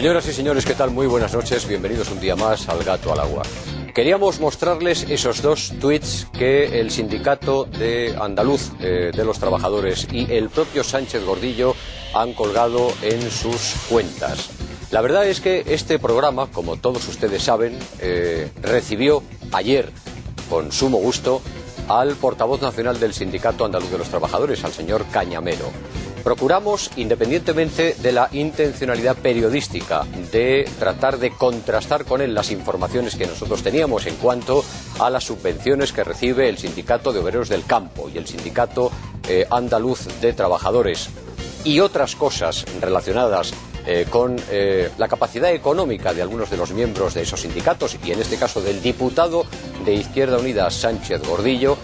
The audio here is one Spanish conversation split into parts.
Señoras y señores, ¿qué tal? Muy buenas noches, bienvenidos un día más al Gato al Agua. Queríamos mostrarles esos dos tweets que el sindicato andaluz de los trabajadores y el propio Sánchez Gordillo han colgado en sus cuentas. La verdad es que este programa, como todos ustedes saben, recibió ayer con sumo gusto al portavoz nacional del sindicato andaluz de los trabajadores, al señor Cañamero. Procuramos, independientemente de la intencionalidad periodística, de tratar de contrastar con él las informaciones que nosotros teníamos en cuanto a las subvenciones que recibe el Sindicato de Obreros del Campo y el Sindicato Andaluz de Trabajadores y otras cosas relacionadas con la capacidad económica de algunos de los miembros de esos sindicatos y en este caso del diputado de Izquierda Unida, Sánchez Gordillo.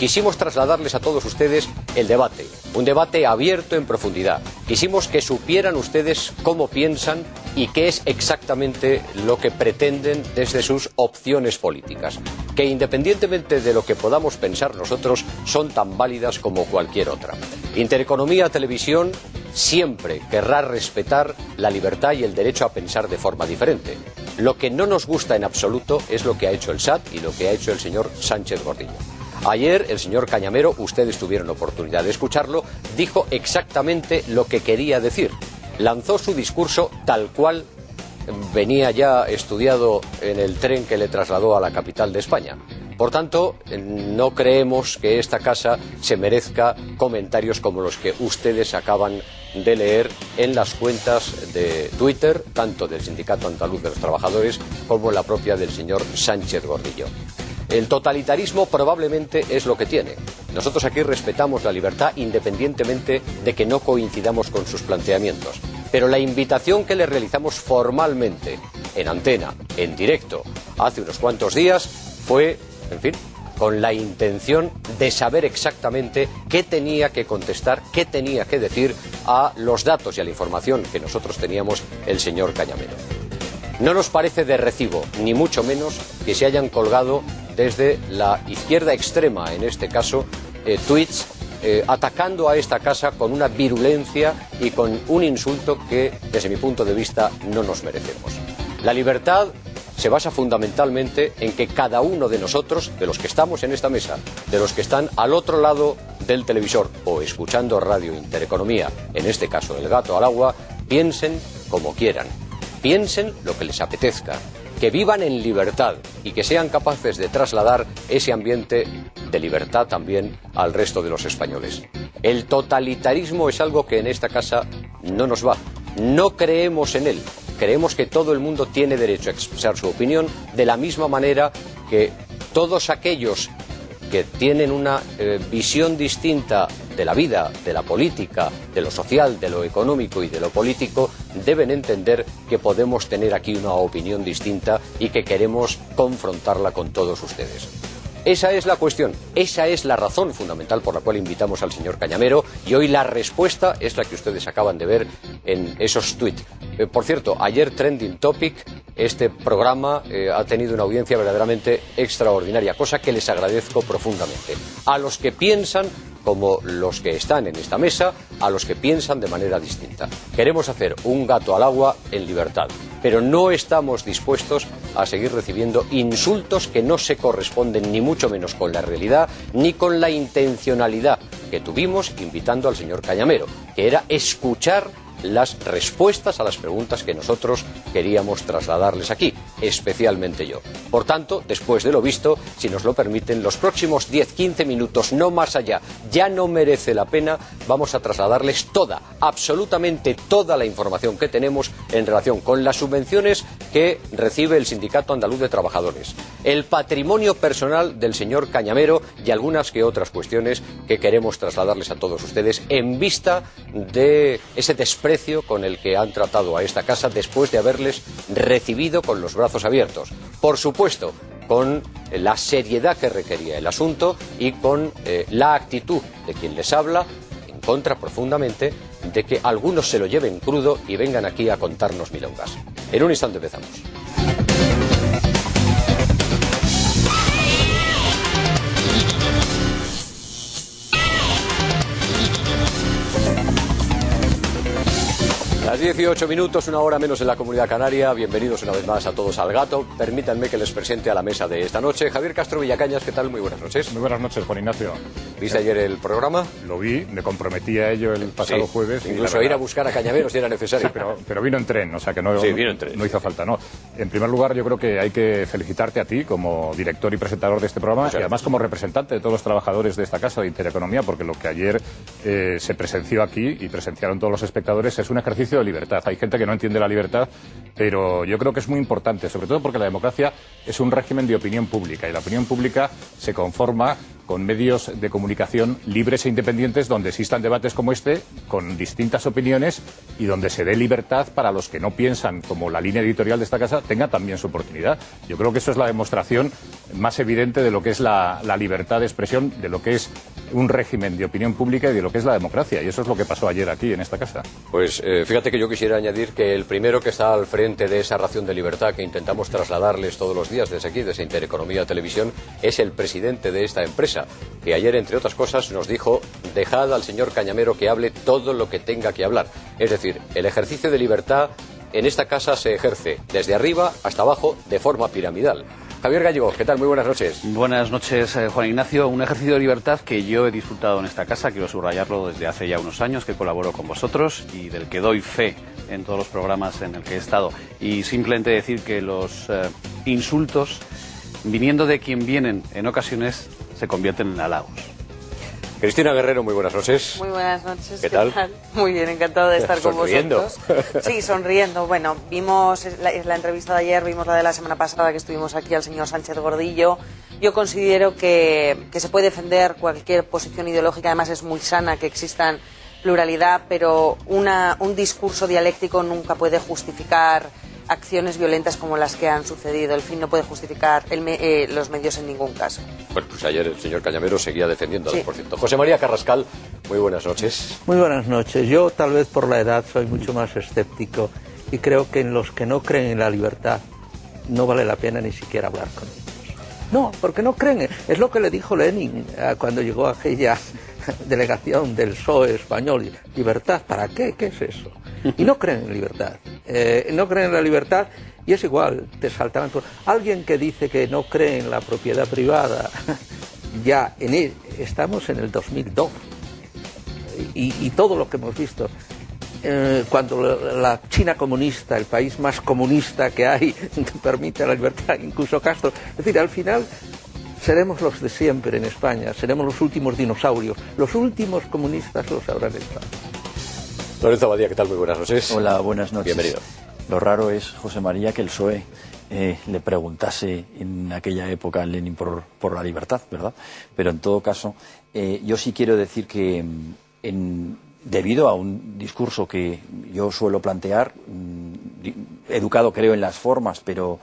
Quisimos trasladarles a todos ustedes el debate, un debate abierto en profundidad. Quisimos que supieran ustedes cómo piensan y qué es exactamente lo que pretenden desde sus opciones políticas, que independientemente de lo que podamos pensar nosotros, son tan válidas como cualquier otra. Intereconomía Televisión siempre querrá respetar la libertad y el derecho a pensar de forma diferente. Lo que no nos gusta en absoluto es lo que ha hecho el SAT y lo que ha hecho el señor Sánchez Gordillo. Ayer el señor Cañamero, ustedes tuvieron oportunidad de escucharlo, dijo exactamente lo que quería decir. Lanzó su discurso tal cual venía ya estudiado en el tren que le trasladó a la capital de España. Por tanto, no creemos que esta casa se merezca comentarios como los que ustedes acaban de leer en las cuentas de Twitter, tanto del Sindicato Andaluz de los Trabajadores como la propia del señor Sánchez Gordillo. El totalitarismo probablemente es lo que tiene. Nosotros aquí respetamos la libertad independientemente de que no coincidamos con sus planteamientos. Pero la invitación que le realizamos formalmente, en antena, en directo, hace unos cuantos días, fue, en fin, con la intención de saber exactamente qué tenía que contestar, qué tenía que decir a los datos y a la información que nosotros teníamos el señor Cañamero. No nos parece de recibo, ni mucho menos, que se hayan colgado desde la izquierda extrema, en este caso, tweets atacando a esta casa con una virulencia y con un insulto que, desde mi punto de vista, no nos merecemos. La libertad se basa fundamentalmente en que cada uno de nosotros, de los que estamos en esta mesa, de los que están al otro lado del televisor o escuchando Radio Intereconomía, en este caso el Gato al Agua, piensen como quieran, piensen lo que les apetezca, que vivan en libertad y que sean capaces de trasladar ese ambiente de libertad también al resto de los españoles. El totalitarismo es algo que en esta casa no nos va. No creemos en él. Creemos que todo el mundo tiene derecho a expresar su opinión de la misma manera que todos aquellos que tienen una visión distinta de la vida, de la política, de lo social, de lo económico y de lo político, deben entender que podemos tener aquí una opinión distinta y que queremos confrontarla con todos ustedes. Esa es la cuestión, esa es la razón fundamental por la cual invitamos al señor Cañamero y hoy la respuesta es la que ustedes acaban de ver en esos tweets. Por cierto, ayer Trending Topic, este programa ha tenido una audiencia verdaderamente extraordinaria, cosa que les agradezco profundamente. A los que piensan como los que están en esta mesa, a los que piensan de manera distinta. Queremos hacer un gato al agua en libertad, pero no estamos dispuestos a seguir recibiendo insultos que no se corresponden ni mucho menos con la realidad ni con la intencionalidad que tuvimos invitando al señor Cañamero, que era escuchar las respuestas a las preguntas que nosotros queríamos trasladarles aquí, especialmente yo. Por tanto, después de lo visto, si nos lo permiten, los próximos 10-15 minutos, no más allá, ya no merece la pena, vamos a trasladarles toda, absolutamente toda la información que tenemos en relación con las subvenciones que recibe el Sindicato Andaluz de Trabajadores, el patrimonio personal del señor Cañamero y algunas que otras cuestiones que queremos trasladarles a todos ustedes en vista de ese desprecio con el que han tratado a esta casa después de haberles recibido con los brazos abiertos. Por supuesto, con la seriedad que requería el asunto y con la actitud de quien les habla, en contra profundamente de que algunos se lo lleven crudo y vengan aquí a contarnos milongas. En un instante empezamos. Las 18 minutos, una hora menos en la Comunidad Canaria. Bienvenidos una vez más a todos al Gato. Permítanme que les presente a la mesa de esta noche. Javier Castro Villacañas, ¿qué tal? Muy buenas noches. Muy buenas noches, Juan Ignacio. ¿Viste ayer el programa? Lo vi, me comprometí a ello el pasado jueves. Incluso ir a buscar a Cañaveros si era necesario. Sí, pero vino en tren, o sea que no, vino en tren. No hizo falta, ¿no? En primer lugar, yo creo que hay que felicitarte a ti como director y presentador de este programa y además como representante de todos los trabajadores de esta casa de Intereconomía, porque lo que ayer se presenció aquí y presenciaron todos los espectadores es un ejercicio de libertad. Hay gente que no entiende la libertad, pero yo creo que es muy importante, sobre todo porque la democracia es un régimen de opinión pública y la opinión pública se conforma con medios de comunicación libres e independientes donde existan debates como este, con distintas opiniones y donde se dé libertad para los que no piensan como la línea editorial de esta casa tenga también su oportunidad. Yo creo que eso es la demostración más evidente de lo que es la libertad de expresión, de lo que es un régimen de opinión pública y de lo que es la democracia. Y eso es lo que pasó ayer aquí, en esta casa. Pues fíjate que yo quisiera añadir que el primero que está al frente de esa ración de libertad que intentamos trasladarles todos los días desde aquí, desde Intereconomía Televisión, es el presidente de esta empresa, que ayer, entre otras cosas, nos dijo: dejad al señor Cañamero que hable todo lo que tenga que hablar. Es decir, el ejercicio de libertad en esta casa se ejerce desde arriba hasta abajo de forma piramidal. Javier Gallego, ¿qué tal? Muy buenas noches. Buenas noches, Juan Ignacio. Un ejercicio de libertad que yo he disfrutado en esta casa, quiero subrayarlo desde hace ya unos años que colaboro con vosotros y del que doy fe en todos los programas en el que he estado. Y simplemente decir que los insultos, viniendo de quien vienen en ocasiones, se convierten en halagos. Cristina Guerrero, muy buenas noches. Muy buenas noches. ¿Qué tal? Muy bien, encantado de estar con vosotros. Sí, sonriendo. Bueno, vimos la entrevista de ayer, vimos la de la semana pasada que estuvimos aquí al señor Sánchez Gordillo. Yo considero que se puede defender cualquier posición ideológica, además es muy sana que existan pluralidad, pero un discurso dialéctico nunca puede justificar acciones violentas como las que han sucedido. El fin no puede justificar los medios en ningún caso. Bueno, pues ayer el señor Cañamero seguía defendiendo al 2%. José María Carrascal, muy buenas noches. Muy buenas noches. Yo, tal vez por la edad, soy mucho más escéptico y creo que en los que no creen en la libertad no vale la pena ni siquiera hablar con ellos. No, porque no creen. Es lo que le dijo Lenin cuando llegó a aquella delegación del PSOE español. ¿Libertad para qué? ¿Qué es eso? Y no creen en libertad. No creen en la libertad y es igual, te saltarán todo. Alguien que dice que no cree en la propiedad privada, ya estamos en el 2002 y todo lo que hemos visto. Cuando la China comunista, el país más comunista que hay, permite la libertad, incluso Castro. Es decir, al final seremos los de siempre en España, seremos los últimos dinosaurios, los últimos comunistas los habrán estado. Lorenzo Abadía, ¿qué tal? Muy buenas noches. Hola, buenas noches. Bienvenido. Lo raro es, José María, que el PSOE le preguntase en aquella época a Lenin por la libertad, ¿verdad? Pero en todo caso, yo sí quiero decir que debido a un discurso que yo suelo plantear, educado creo en las formas, pero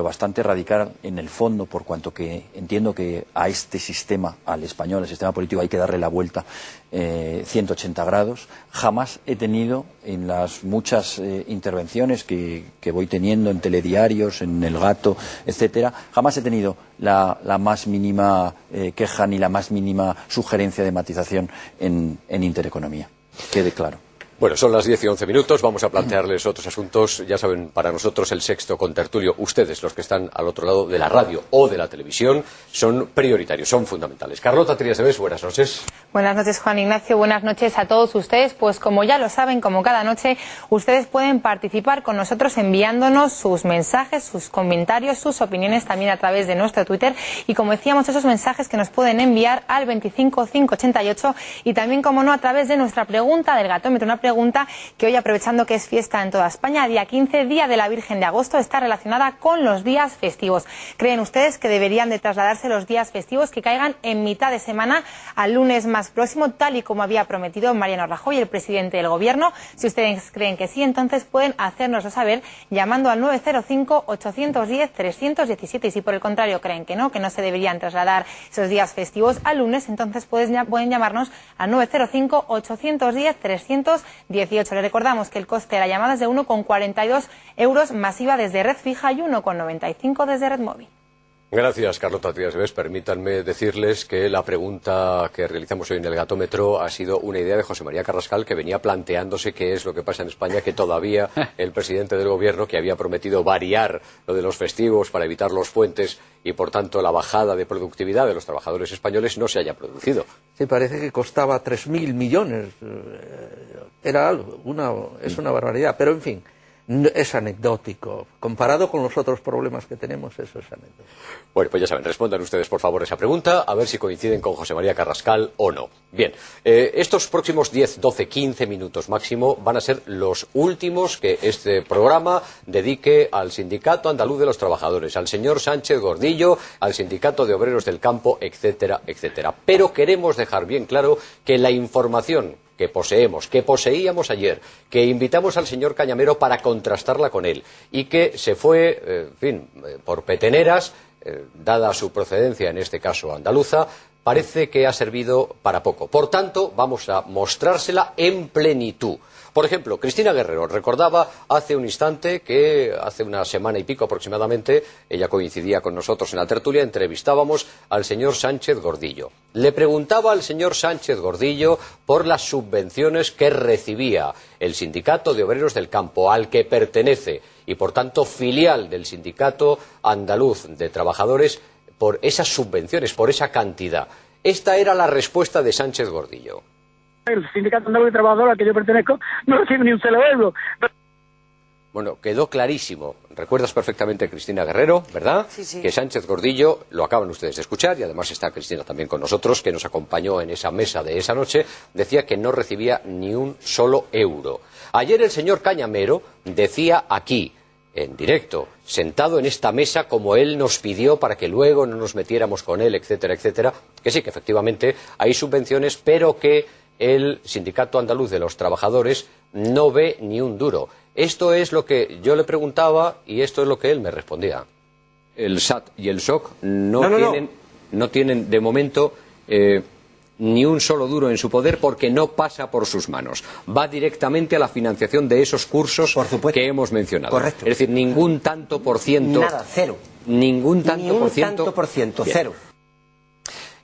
bastante radical en el fondo, por cuanto que entiendo que a este sistema, al español, al sistema político, hay que darle la vuelta 180 grados. Jamás he tenido, en las muchas intervenciones que voy teniendo en telediarios, en El Gato, etcétera, jamás he tenido la más mínima queja ni la más mínima sugerencia de matización en Intereconomía. Quede claro. Bueno, son las 10 y 11 minutos, vamos a plantearles otros asuntos. Ya saben, para nosotros el sexto contertulio, ustedes, los que están al otro lado de la radio o de la televisión, son prioritarios, son fundamentales. Carlota Trías de Bes, buenas noches. Buenas noches, Juan Ignacio, buenas noches a todos ustedes. Pues como ya lo saben, como cada noche, ustedes pueden participar con nosotros enviándonos sus mensajes, sus comentarios, sus opiniones también a través de nuestro Twitter. Y como decíamos, esos mensajes que nos pueden enviar al 25588 y también, como no, a través de nuestra pregunta del gatómetro, una pregunta que hoy, aprovechando que es fiesta en toda España, día 15, Día de la Virgen de Agosto, está relacionada con los días festivos. ¿Creen ustedes que deberían de trasladarse los días festivos que caigan en mitad de semana al lunes más próximo, tal y como había prometido Mariano Rajoy, el presidente del Gobierno? Si ustedes creen que sí, entonces pueden hacérnoslo saber llamando al 905-810-317. Y si por el contrario creen que no se deberían trasladar esos días festivos al lunes, entonces pueden llamarnos al 905-810-317. Le recordamos que el coste de la llamada es de 1,42 euros más IVA desde red fija y 1,95 desde red móvil. Gracias, Carlota Díaz. Permítanme decirles que la pregunta que realizamos hoy en el Gatómetro ha sido una idea de José María Carrascal, que venía planteándose qué es lo que pasa en España, que todavía el presidente del Gobierno, que había prometido variar lo de los festivos para evitar los puentes y, por tanto, la bajada de productividad de los trabajadores españoles, no se haya producido. Sí, parece que costaba 3.000 millones. Era algo, es una barbaridad, pero en fin. Es anecdótico. Comparado con los otros problemas que tenemos, eso es anecdótico. Bueno, pues ya saben, respondan ustedes por favor esa pregunta, a ver si coinciden con José María Carrascal o no. Bien, estos próximos 10, 12, 15 minutos máximo van a ser los últimos que este programa dedique al Sindicato Andaluz de los Trabajadores, al señor Sánchez Gordillo, al Sindicato de Obreros del Campo, etcétera, etcétera. Pero queremos dejar bien claro que la información que poseemos, que poseíamos ayer, que invitamos al señor Cañamero para contrastarla con él y que se fue, en fin, por peteneras, dada su procedencia, en este caso andaluza, parece que ha servido para poco. Por tanto, vamos a mostrársela en plenitud. Por ejemplo, Cristina Guerrero recordaba hace un instante que hace una semana y pico aproximadamente, ella coincidía con nosotros en la tertulia, entrevistábamos al señor Sánchez Gordillo. Le preguntaba al señor Sánchez Gordillo por las subvenciones que recibía el Sindicato de Obreros del Campo, al que pertenece, y por tanto filial del Sindicato Andaluz de Trabajadores, por esas subvenciones, por esa cantidad. Esta era la respuesta de Sánchez Gordillo. El Sindicato Andaluz de Trabajadores al que yo pertenezco no recibe ni un solo euro. Bueno, quedó clarísimo. Recuerdas perfectamente, Cristina Guerrero, ¿verdad? Sí, sí. Que Sánchez Gordillo, lo acaban ustedes de escuchar, y además está Cristina también con nosotros, que nos acompañó en esa mesa de esa noche, decía que no recibía ni un solo euro. Ayer el señor Cañamero decía aquí, en directo, sentado en esta mesa como él nos pidió para que luego no nos metiéramos con él, etcétera, etcétera, que sí, que efectivamente hay subvenciones, pero que el Sindicato Andaluz de los Trabajadores no ve ni un duro. Esto es lo que yo le preguntaba y esto es lo que él me respondía. El SAT y el SOC no tienen de momento ni un solo duro en su poder porque no pasa por sus manos. Va directamente a la financiación de esos cursos que hemos mencionado. Correcto. Es decir, ningún tanto por ciento. Nada, cero. Ningún tanto por ciento. Cero.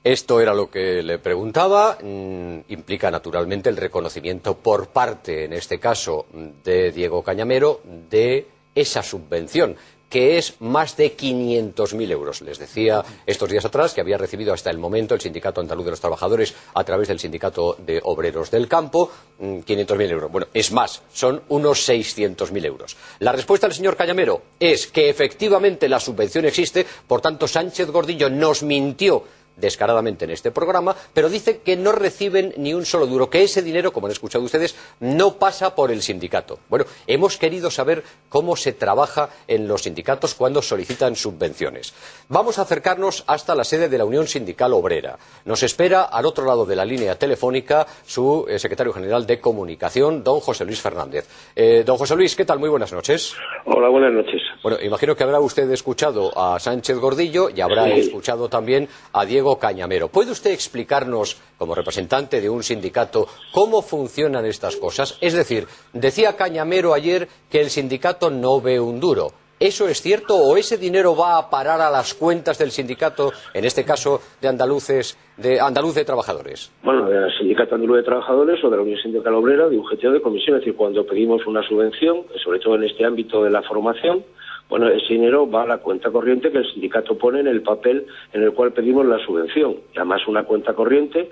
Esto era lo que le preguntaba. Implica naturalmente el reconocimiento por parte, en este caso, de Diego Cañamero, de esa subvención, que es más de 500.000 euros. Les decía estos días atrás que había recibido hasta el momento el Sindicato Andaluz de los Trabajadores a través del Sindicato de Obreros del Campo 500.000 euros. Bueno, es más, son unos 600.000 euros. La respuesta del señor Cañamero es que efectivamente la subvención existe, por tanto Sánchez Gordillo nos mintió descaradamente en este programa, pero dice que no reciben ni un solo duro, que ese dinero, como han escuchado ustedes, no pasa por el sindicato. Bueno, hemos querido saber cómo se trabaja en los sindicatos cuando solicitan subvenciones. Vamos a acercarnos hasta la sede de la Unión Sindical Obrera. Nos espera al otro lado de la línea telefónica su secretario general de Comunicación, don José Luis Fernández. Don José Luis, ¿qué tal? Muy buenas noches. Hola, buenas noches. Bueno, imagino que habrá usted escuchado a Sánchez Gordillo y habrá escuchado también a Diego Cañamero. ¿Puede usted explicarnos, como representante de un sindicato, cómo funcionan estas cosas? Es decir, decía Cañamero ayer que el sindicato no ve un duro. ¿Eso es cierto o ese dinero va a parar a las cuentas del sindicato, en este caso de Andaluz de Trabajadores? Bueno, del Sindicato Andaluz de Trabajadores o de la Unión Sindical Obrera, de UGT o de comisión. Es decir, cuando pedimos una subvención, sobre todo en este ámbito de la formación, bueno, ese dinero va a la cuenta corriente que el sindicato pone en el papel en el cual pedimos la subvención. Y además una cuenta corriente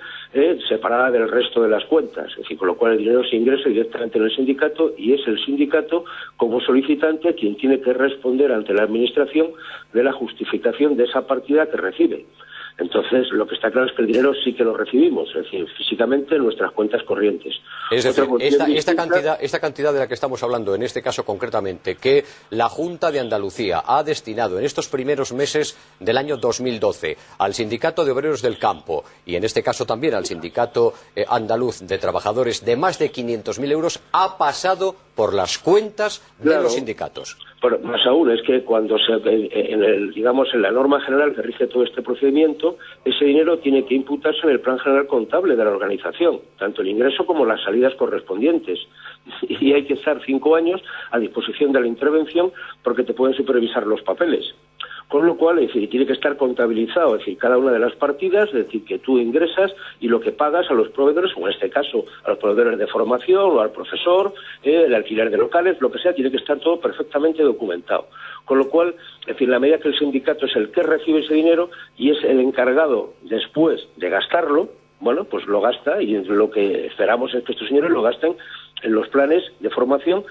separada del resto de las cuentas. Es decir, con lo cual el dinero se ingresa directamente en el sindicato y es el sindicato, como solicitante, quien tiene que responder ante la administración de la justificación de esa partida que recibe. Entonces, lo que está claro es que el dinero sí que lo recibimos, es decir, físicamente en nuestras cuentas corrientes. Es decir, esta cantidad de la que estamos hablando, en este caso concretamente, que la Junta de Andalucía ha destinado en estos primeros meses del año 2012 al Sindicato de Obreros del Campo y en este caso también al Sindicato Andaluz de Trabajadores de más de 500.000 euros, ha pasado por las cuentas de los sindicatos. Pero más aún, es que cuando en la norma general que rige todo este procedimiento, ese dinero tiene que imputarse en el plan general contable de la organización, tanto el ingreso como las salidas correspondientes. Y hay que estar 5 años a disposición de la intervención porque te pueden supervisar los papeles. Con lo cual, es decir, tiene que estar contabilizado, es decir, cada una de las partidas, es decir, que tú ingresas y lo que pagas a los proveedores, o en este caso a los proveedores de formación o al profesor, el alquiler de locales, lo que sea, tiene que estar todo perfectamente documentado. Con lo cual, es decir, la medida que el sindicato es el que recibe ese dinero y es el encargado después de gastarlo, bueno, pues lo gasta, y lo que esperamos es que estos señores lo gasten en los planes de formación,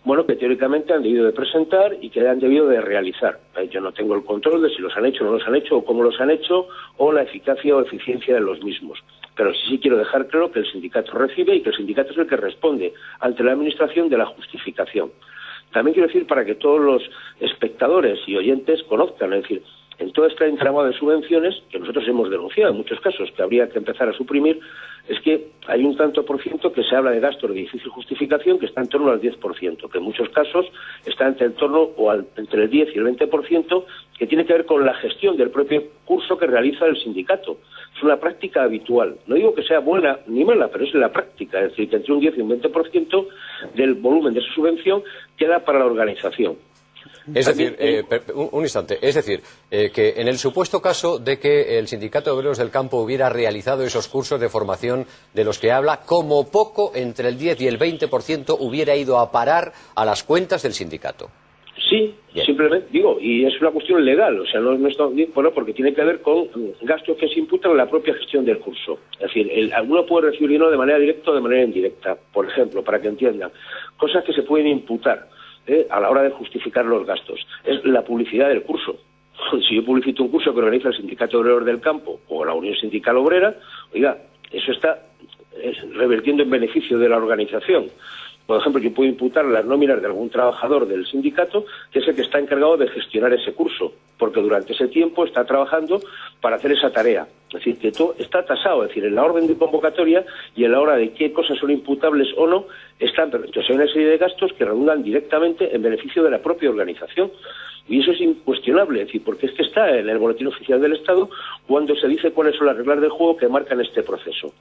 bueno, que teóricamente han debido de presentar y que han debido de realizar. Yo no tengo el control de si los han hecho o no los han hecho, o cómo los han hecho, o la eficacia o eficiencia de los mismos. Pero sí quiero dejar claro que el sindicato recibe y que el sindicato es el que responde ante la Administración de la justificación. También quiero decir, para que todos los espectadores y oyentes conozcan, es decir, en todo este entramado de subvenciones, que nosotros hemos denunciado en muchos casos, que habría que empezar a suprimir, es que hay un tanto por ciento que se habla de gastos de difícil justificación que está en torno al 10%, que en muchos casos está entre el 10 y el 20%, que tiene que ver con la gestión del propio curso que realiza el sindicato. Es una práctica habitual. No digo que sea buena ni mala, pero es la práctica. Es decir, que entre un 10 y un 20% del volumen de esa subvención queda para la organización. Es decir, un instante, es decir, que en el supuesto caso de que el Sindicato de Obreros del Campo hubiera realizado esos cursos de formación de los que habla, como poco entre el 10 y el 20% hubiera ido a parar a las cuentas del sindicato. Sí, bien. Simplemente digo, y es una cuestión legal, o sea, no está bien, bueno, porque tiene que ver con gastos que se imputan en la propia gestión del curso. Es decir, alguno puede recibir dinero de manera directa o de manera indirecta, por ejemplo, para que entiendan, cosas que se pueden imputar a la hora de justificar los gastos. Es la publicidad del curso. Si yo publicito un curso que organiza el Sindicato de Obreros del Campo o la Unión Sindical Obrera, oiga, eso está revertiendo en beneficio de la organización. Por ejemplo, yo puedo imputar las nóminas de algún trabajador del sindicato que es el que está encargado de gestionar ese curso, porque durante ese tiempo está trabajando para hacer esa tarea. Es decir, que todo está tasado, es decir, en la orden de convocatoria y en la hora de qué cosas son imputables o no, están. Entonces hay una serie de gastos que redundan directamente en beneficio de la propia organización. Y eso es incuestionable, es decir, porque es que está en el Boletín Oficial del Estado cuando se dice cuáles son las reglas del juego que marcan este proceso.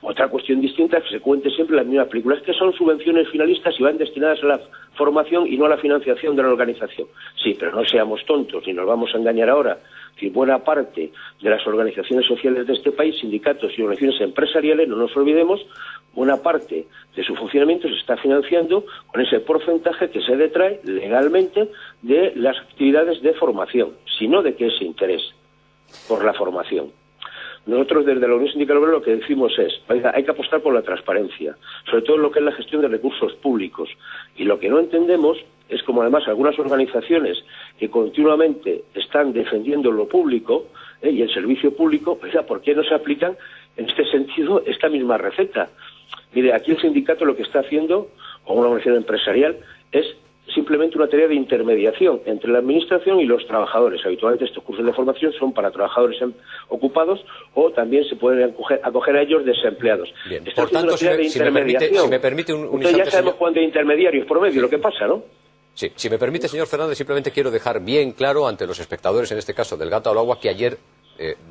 Otra cuestión distinta es que se cuente siempre la misma película, es que son subvenciones finalistas y van destinadas a la formación y no a la financiación de la organización. Sí, pero no seamos tontos ni nos vamos a engañar ahora. Que buena parte de las organizaciones sociales de este país, sindicatos y organizaciones empresariales, no nos olvidemos, buena parte de su funcionamiento se está financiando con ese porcentaje que se detrae legalmente de las actividades de formación, sino de que ese interés por la formación. Nosotros desde la Unión Sindical Obrera lo que decimos es, oiga, hay que apostar por la transparencia, sobre todo en lo que es la gestión de recursos públicos. Y lo que no entendemos es como además algunas organizaciones que continuamente están defendiendo lo público y el servicio público, oiga, ¿por qué no se aplican en este sentido esta misma receta? Mire, aquí el sindicato lo que está haciendo, o una organización empresarial, es simplemente una tarea de intermediación entre la administración y los trabajadores. Habitualmente estos cursos de formación son para trabajadores ocupados o también se pueden acoger a ellos desempleados. Bien. Por tanto, si me permite un instante, ya sabemos cuándo hay intermediarios por medio, lo que pasa, ¿no? Sí, si me permite, señor Fernández, simplemente quiero dejar bien claro ante los espectadores, en este caso del Gato al Agua, que ayer,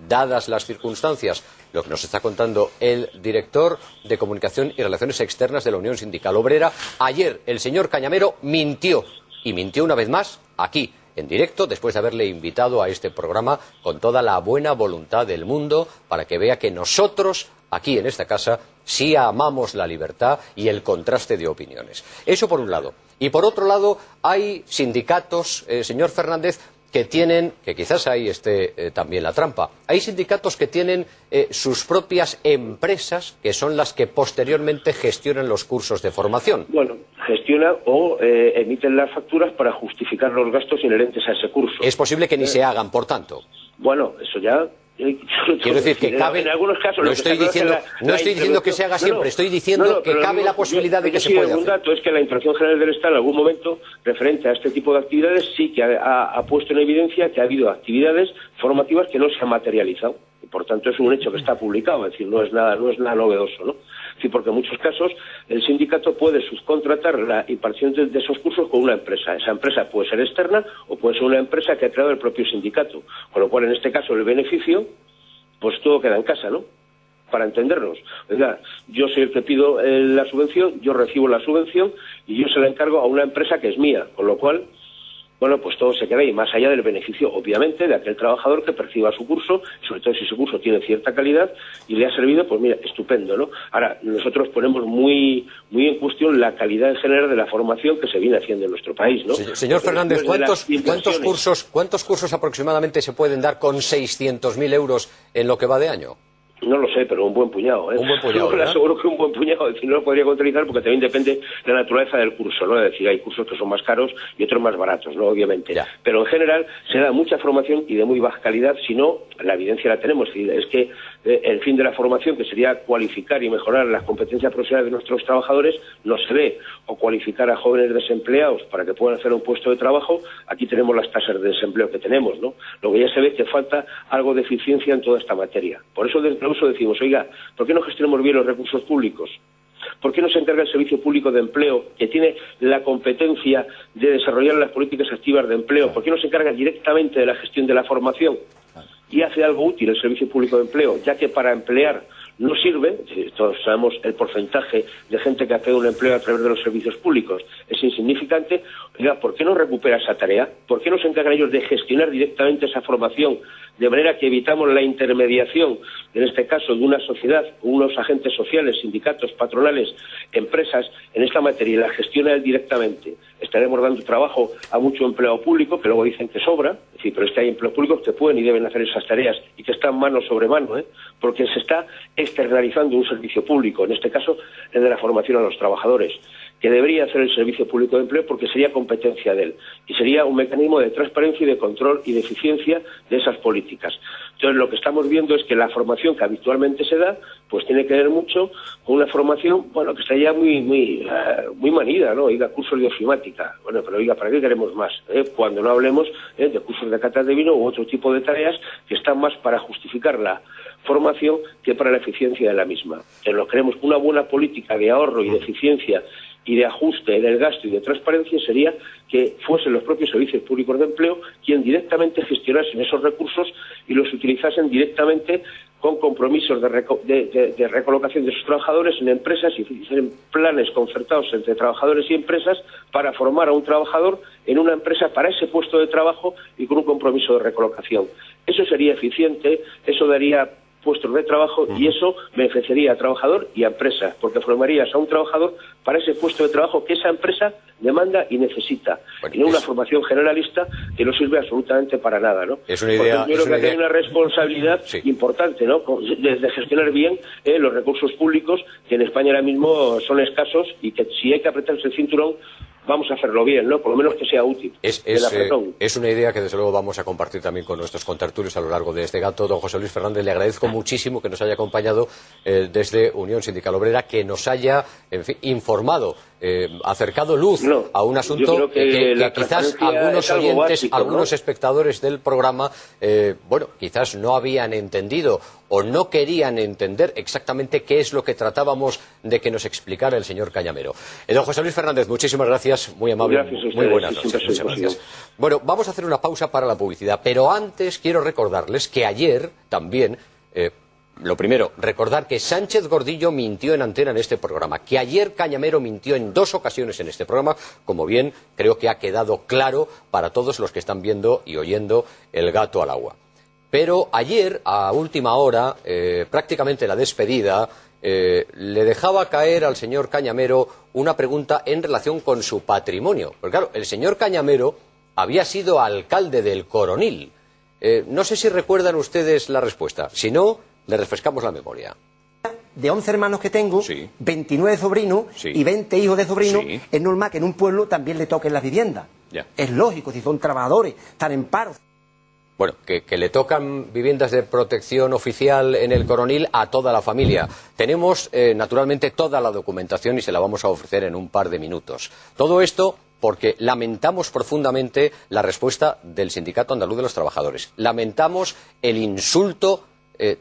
dadas las circunstancias, lo que nos está contando el director de Comunicación y Relaciones Externas de la Unión Sindical Obrera, ayer el señor Cañamero mintió, y mintió una vez más aquí, en directo, después de haberle invitado a este programa con toda la buena voluntad del mundo, para que vea que nosotros, aquí en esta casa, sí amamos la libertad y el contraste de opiniones. Eso por un lado. Y por otro lado, hay sindicatos, señor Fernández, que tienen, que quizás ahí esté también la trampa, hay sindicatos que tienen sus propias empresas, que son las que posteriormente gestionan los cursos de formación. Bueno, gestionan o emiten las facturas para justificar los gastos inherentes a ese curso. Es posible que ni se hagan, por tanto. Bueno, eso ya... Quiero decir que cabe, en algunos casos, no estoy diciendo que se haga siempre, estoy diciendo que cabe la posibilidad de que se pueda hacer. Un dato es que la Inspección General del Estado en algún momento, referente a este tipo de actividades, sí que ha puesto en evidencia que ha habido actividades formativas que no se han materializado. Y por tanto es un hecho que está publicado, es decir, no es nada novedoso, ¿no? Sí, porque en muchos casos el sindicato puede subcontratar la impartición de esos cursos con una empresa. Esa empresa puede ser externa o puede ser una empresa que ha creado el propio sindicato. Con lo cual, en este caso, el beneficio, pues todo queda en casa, ¿no? Para entendernos. Oiga, yo soy el que pido la subvención, yo recibo la subvención y yo se la encargo a una empresa que es mía. Con lo cual, bueno, pues todo se queda ahí, más allá del beneficio, obviamente, de aquel trabajador que perciba su curso, sobre todo si su curso tiene cierta calidad y le ha servido, pues mira, estupendo, ¿no? Ahora, nosotros ponemos muy en cuestión la calidad en general de la formación que se viene haciendo en nuestro país, ¿no? Señor Fernández, ¿cuántos cursos aproximadamente se pueden dar con 600.000 euros en lo que va de año? No lo sé, pero un buen puñado, ¿eh? Un buen puñado, le aseguro que un buen puñado, es decir, no lo podría contabilizar porque también depende de la naturaleza del curso, ¿no? Es decir, hay cursos que son más caros y otros más baratos, ¿no? Obviamente. Ya. Pero en general se da mucha formación y de muy baja calidad, si no, la evidencia la tenemos. Es que el fin de la formación, que sería cualificar y mejorar las competencias profesionales de nuestros trabajadores, no se ve. O cualificar a jóvenes desempleados para que puedan hacer un puesto de trabajo, aquí tenemos las tasas de desempleo que tenemos, ¿no? Lo que ya se ve es que falta algo de eficiencia en toda esta materia. Por eso desde el uso decimos, oiga, ¿por qué no gestionamos bien los recursos públicos? ¿Por qué no se encarga el Servicio Público de Empleo, que tiene la competencia de desarrollar las políticas activas de empleo? ¿Por qué no se encarga directamente de la gestión de la formación? Y hace algo útil el Servicio Público de Empleo, ya que para emplear no sirve, todos sabemos el porcentaje de gente que accede a un empleo a través de los servicios públicos, es insignificante. Oiga, ¿por qué no recupera esa tarea? ¿Por qué no se encargan ellos de gestionar directamente esa formación, de manera que evitamos la intermediación, en este caso de una sociedad, unos agentes sociales, sindicatos, patronales, empresas, en esta materia, y la gestiona él directamente? Estaremos dando trabajo a mucho empleado público, que luego dicen que sobra, es decir, pero es que hay empleos públicos que pueden y deben hacer esas tareas y que están mano sobre mano, porque se está externalizando un servicio público, en este caso el de la formación a los trabajadores, que debería hacer el Servicio Público de Empleo porque sería competencia de él y sería un mecanismo de transparencia y de control y de eficiencia de esas políticas. Entonces, lo que estamos viendo es que la formación que habitualmente se da, pues tiene que ver mucho con una formación, bueno, que está ya muy manida, ¿no? Oiga, cursos de ofimática. Bueno, pero oiga, ¿para qué queremos más? Cuando no hablemos de cursos de catas de vino u otro tipo de tareas que están más para justificar la formación que para la eficiencia de la misma. Nos creemos una buena política de ahorro y de eficiencia y de ajuste del gasto y de transparencia sería que fuesen los propios servicios públicos de empleo quien directamente gestionasen esos recursos y los utilizasen directamente con compromisos de recolocación de sus trabajadores en empresas y hicieran planes concertados entre trabajadores y empresas para formar a un trabajador en una empresa para ese puesto de trabajo y con un compromiso de recolocación. Eso sería eficiente, eso daría puestos de trabajo y eso beneficiaría a trabajador y a empresa, porque formarías a un trabajador para ese puesto de trabajo que esa empresa demanda y necesita, y no una formación generalista que no sirve absolutamente para nada, ¿no? Es una idea, porque yo creo que hay una responsabilidad importante, ¿no? De gestionar bien los recursos públicos, que en España ahora mismo son escasos y que si hay que apretarse el cinturón, vamos a hacerlo bien, ¿no? Por lo menos que sea útil. Es una idea que desde luego vamos a compartir también con nuestros contertulios a lo largo de este gato. Don José Luis Fernández, le agradezco muchísimo que nos haya acompañado desde Unión Sindical Obrera, que nos haya, en fin, informado, acercado luz a un asunto que quizás algunos oyentes, básico, algunos espectadores del programa, bueno, quizás no habían entendido o no querían entender exactamente qué es lo que tratábamos de que nos explicara el señor Cañamero. Don José Luis Fernández, muchísimas gracias, muy amable, muy buenas noches. Muchas gracias. Bueno, vamos a hacer una pausa para la publicidad, pero antes quiero recordarles que ayer también, lo primero, recordar que Sánchez Gordillo mintió en antena en este programa, que ayer Cañamero mintió en 2 ocasiones en este programa, como bien creo que ha quedado claro para todos los que están viendo y oyendo El Gato al Agua. Pero ayer, a última hora, prácticamente la despedida, le dejaba caer al señor Cañamero una pregunta en relación con su patrimonio. Porque claro, el señor Cañamero había sido alcalde del Coronil. No sé si recuerdan ustedes la respuesta. Si no, le refrescamos la memoria. De 11 hermanos que tengo, 29 sobrinos y 20 hijos de sobrinos, es normal que en un pueblo también le toquen las viviendas. Es lógico, si son trabajadores, están en paro. Bueno, que le tocan viviendas de protección oficial en el Coronil a toda la familia. Tenemos, naturalmente, toda la documentación y se la vamos a ofrecer en un par de minutos. Todo esto porque lamentamos profundamente la respuesta del Sindicato Andaluz de los Trabajadores. Lamentamos el insulto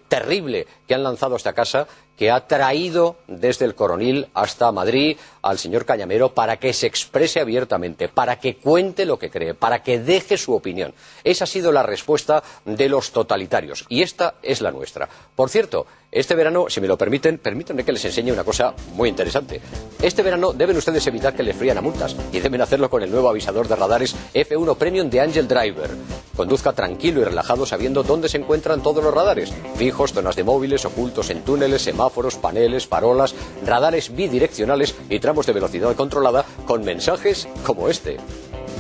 terrible que han lanzado a esta casa, que ha traído desde el Coronil hasta Madrid al señor Cañamero para que se exprese abiertamente, para que cuente lo que cree, para que deje su opinión. Esa ha sido la respuesta de los totalitarios y esta es la nuestra. Por cierto, este verano, si me lo permiten, permítanme que les enseñe una cosa muy interesante. Este verano deben ustedes evitar que les frían a multas y deben hacerlo con el nuevo avisador de radares F1 Premium de Angel Driver. Conduzca tranquilo y relajado sabiendo dónde se encuentran todos los radares, fijos, zonas de móviles, ocultos en túneles, semáforos, paneles, farolas, radares bidireccionales y tramos de velocidad controlada con mensajes como este.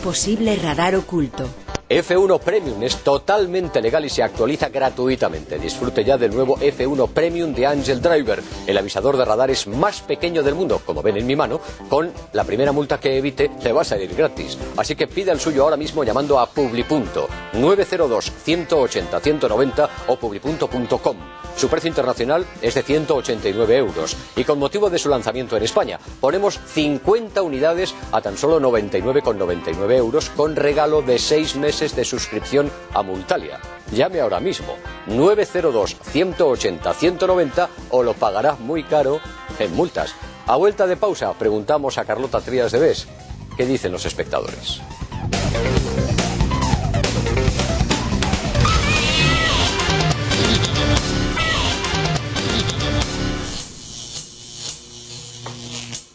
Posible radar oculto. F1 Premium es totalmente legal y se actualiza gratuitamente. Disfrute ya del nuevo F1 Premium de Angel Driver, el avisador de radares más pequeño del mundo, como ven en mi mano. Con la primera multa que evite le va a salir gratis. Así que pida el suyo ahora mismo llamando a Publipunto 902 180 190 o publipunto.com. Su precio internacional es de 189 euros y con motivo de su lanzamiento en España ponemos 50 unidades a tan solo 99,99 euros con regalo de 6 meses de suscripción a Multalia. Llame ahora mismo 902 180 190 o lo pagará muy caro en multas. A vuelta de pausa preguntamos a Carlota Trías de Bes qué dicen los espectadores.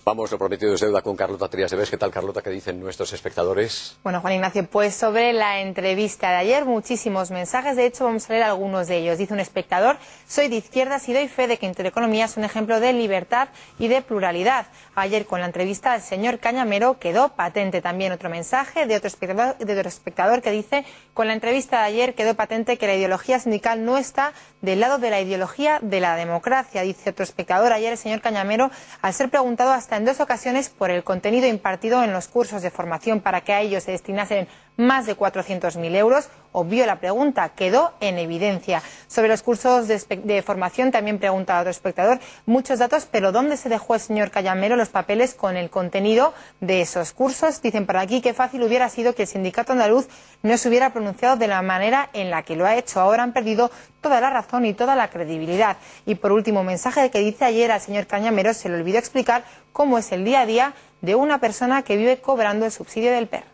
Vamos, lo prometido es deuda con Carlota Trías de Bes. ¿Qué tal, Carlota? ¿Qué dicen nuestros espectadores? Bueno, Juan Ignacio, pues sobre la entrevista de ayer, muchísimos mensajes. De hecho, vamos a leer algunos de ellos. Dice un espectador: soy de izquierdas y doy fe de que Intereconomía es un ejemplo de libertad y de pluralidad. Ayer, con la entrevista al señor Cañamero, quedó patente. También otro mensaje de otro espectador que dice: con la entrevista de ayer quedó patente que la ideología sindical no está del lado de la ideología de la democracia. Dice otro espectador: ayer el señor Cañamero, al ser preguntado hasta en 2 ocasiones por el contenido impartido en los cursos de formación para que a ellos se destinasen más de 400.000 euros, obvió la pregunta, quedó en evidencia. Sobre los cursos de formación también pregunta a otro espectador muchos datos, pero ¿dónde se dejó el señor Cañamero los papeles con el contenido de esos cursos? Dicen por aquí: qué fácil hubiera sido que el sindicato andaluz no se hubiera pronunciado de la manera en la que lo ha hecho. Ahora han perdido toda la razón y toda la credibilidad. Y por último, mensaje que dice: ayer al señor Cañamero se le olvidó explicar cómo es el día a día de una persona que vive cobrando el subsidio del PER.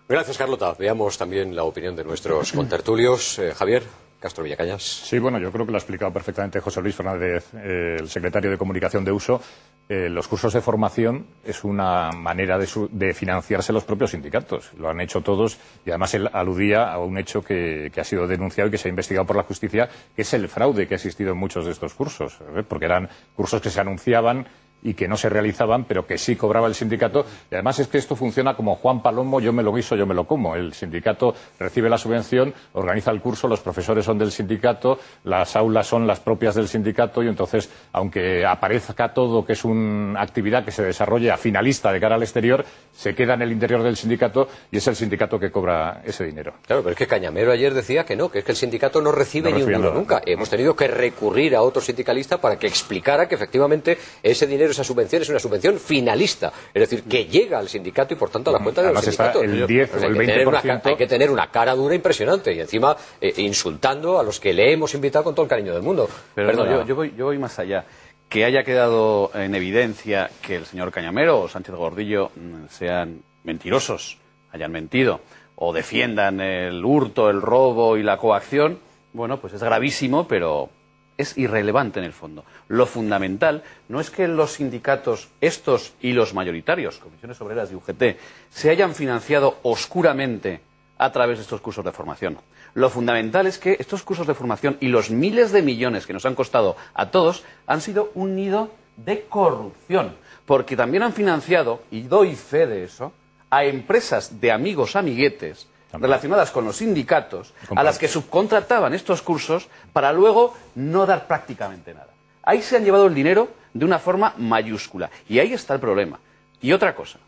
Gracias, Carlota. Veamos también la opinión de nuestros contertulios. Javier Castro Villacañas. Sí, bueno, yo creo que lo ha explicado perfectamente José Luis Fernández, el secretario de Comunicación de Uso. Los cursos de formación es una manera de financiarse los propios sindicatos. Lo han hecho todos y además él aludía a un hecho que ha sido denunciado y que se ha investigado por la justicia, que es el fraude que ha existido en muchos de estos cursos, porque eran cursos que se anunciaban y que no se realizaban, pero que sí cobraba el sindicato. Y además es que esto funciona como Juan Palomo, yo me lo guiso, yo me lo como. El sindicato recibe la subvención, organiza el curso, los profesores son del sindicato, las aulas son las propias del sindicato y entonces, aunque aparezca todo que es una actividad que se desarrolla finalista de cara al exterior, se queda en el interior del sindicato y es el sindicato que cobra ese dinero. Claro, pero es que Cañamero ayer decía que no, que es que el sindicato no recibe ni un duro nunca. Hemos tenido que recurrir a otro sindicalista para que explicara que efectivamente ese dinero, esa subvención, es una subvención finalista, es decir, que llega al sindicato y por tanto a la cuenta del sindicato. El 10 o el 20%. Hay que tener una cara dura impresionante y encima insultando a los que le hemos invitado con todo el cariño del mundo. Pero no, yo voy más allá. Que haya quedado en evidencia que el señor Cañamero o Sánchez Gordillo sean mentirosos, hayan mentido, o defiendan el hurto, el robo y la coacción, bueno, pues es gravísimo, pero es irrelevante en el fondo. Lo fundamental no es que los sindicatos, estos y los mayoritarios, Comisiones Obreras y UGT, se hayan financiado oscuramente a través de estos cursos de formación. Lo fundamental es que estos cursos de formación y los miles de millones que nos han costado a todos han sido un nido de corrupción, porque también han financiado, y doy fe de eso, a empresas de amigos amiguetes relacionadas con los sindicatos, a las que subcontrataban estos cursos para luego no dar prácticamente nada. Ahí se han llevado el dinero de una forma mayúscula, y ahí está el problema. Y otra cosa,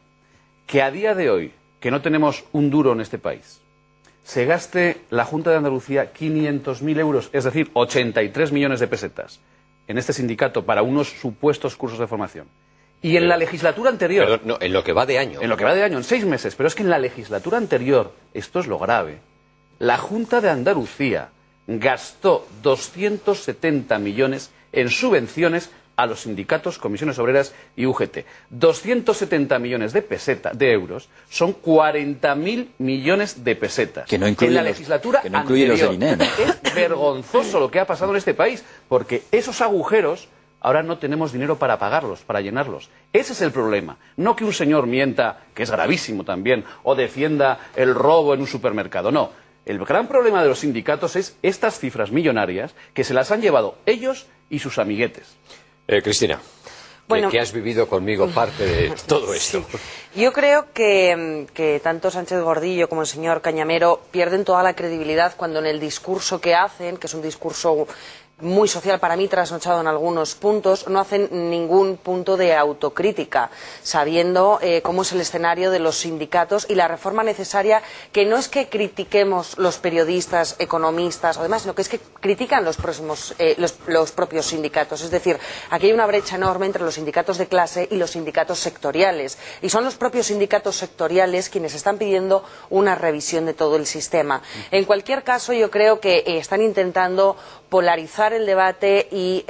que a día de hoy, que no tenemos un duro en este país, se gaste la Junta de Andalucía 500.000 euros, es decir, 83 millones de pesetas, en este sindicato para unos supuestos cursos de formación. Y en la legislatura anterior... Pero no, en lo que va de año. En lo que va de año, en 6 meses. Pero es que en la legislatura anterior, esto es lo grave, la Junta de Andalucía gastó 270 millones en subvenciones a los sindicatos, comisiones obreras y UGT. 270 millones de euros son 40.000 millones de pesetas. Que no incluye en la legislatura anterior. Los del INE, ¿no? Es vergonzoso lo que ha pasado en este país, porque esos agujeros ahora no tenemos dinero para pagarlos, para llenarlos. Ese es el problema. No que un señor mienta, que es gravísimo también, o defienda el robo en un supermercado. No. El gran problema de los sindicatos es estas cifras millonarias que se las han llevado ellos y sus amiguetes. Cristina, bueno, que has vivido conmigo parte de todo esto. Sí. Yo creo que tanto Sánchez Gordillo como el señor Cañamero pierden toda la credibilidad cuando en el discurso que hacen, que es un discurso muy social para mí, trasnochado en algunos puntos, no hacen ningún punto de autocrítica, sabiendo cómo es el escenario de los sindicatos y la reforma necesaria, que no es que critiquemos los periodistas, economistas o demás, sino que es que critican los propios sindicatos. Es decir, aquí hay una brecha enorme entre los sindicatos de clase y los sindicatos sectoriales, y son los propios sindicatos sectoriales quienes están pidiendo una revisión de todo el sistema. En cualquier caso, yo creo que están intentando polarizar el debate y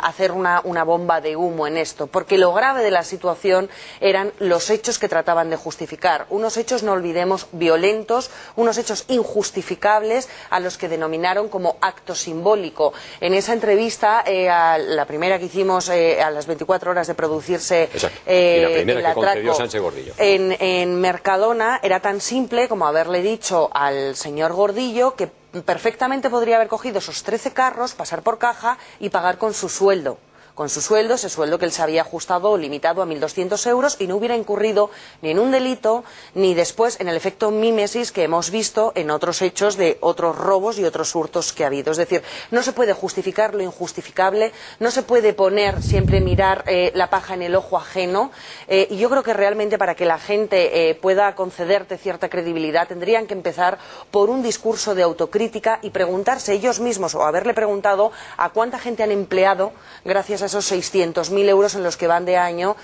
hacer una bomba de humo en esto, porque lo grave de la situación eran los hechos que trataban de justificar, unos hechos, no olvidemos, violentos, unos hechos injustificables a los que denominaron como acto simbólico. En esa entrevista, la primera que hicimos a las 24 horas de producirse y la primera que concedió Sánchez Gordillo en Mercadona, era tan simple como haberle dicho al señor Gordillo que perfectamente podría haber cogido esos 13 carros, pasar por caja y pagar con su sueldo. Con su sueldo, ese sueldo que él se había ajustado o limitado a 1.200 euros, y no hubiera incurrido ni en un delito ni después en el efecto mímesis que hemos visto en otros hechos de otros robos y otros hurtos que ha habido. Es decir, no se puede justificar lo injustificable, no se puede poner siempre mirar la paja en el ojo ajeno, y yo creo que realmente para que la gente pueda concederte cierta credibilidad tendrían que empezar por un discurso de autocrítica y preguntarse ellos mismos, o haberle preguntado a cuánta gente han empleado gracias a esos 600.000 euros en los que van de año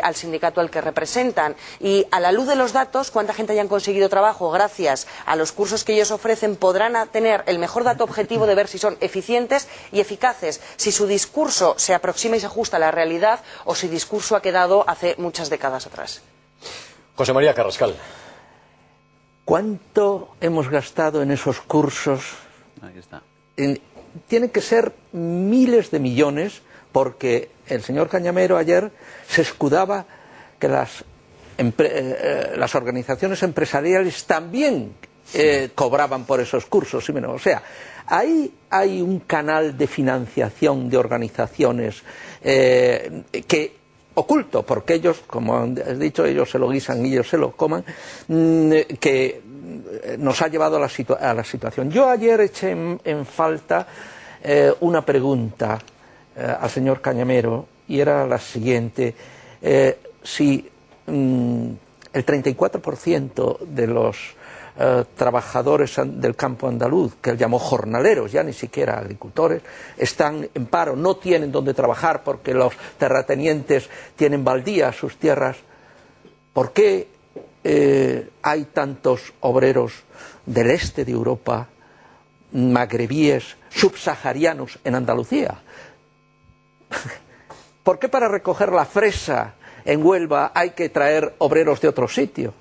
al sindicato al que representan, y a la luz de los datos, cuánta gente hayan conseguido trabajo gracias a los cursos que ellos ofrecen, podrán tener el mejor dato objetivo de ver si son eficientes y eficaces, si su discurso se aproxima y se ajusta a la realidad o si discurso ha quedado hace muchas décadas atrás. José María Carrascal. ¿Cuánto hemos gastado en esos cursos? Ahí está. Tienen que ser miles de millones, porque el señor Cañamero ayer se escudaba que las organizaciones empresariales también cobraban por esos cursos. O sea, ahí hay un canal de financiación de organizaciones que oculto, porque ellos, como has dicho, ellos se lo guisan y ellos se lo coman, que nos ha llevado a la situación. Yo ayer eché en falta una pregunta al señor Cañamero, y era la siguiente: si el 34% de los trabajadores del campo andaluz, que él llamó jornaleros, ya ni siquiera agricultores, están en paro, no tienen donde trabajar porque los terratenientes tienen baldías sus tierras, ¿por qué hay tantos obreros del este de Europa, magrebíes, subsaharianos en Andalucía? ¿Por qué para recoger la fresa en Huelva hay que traer obreros de otro sitio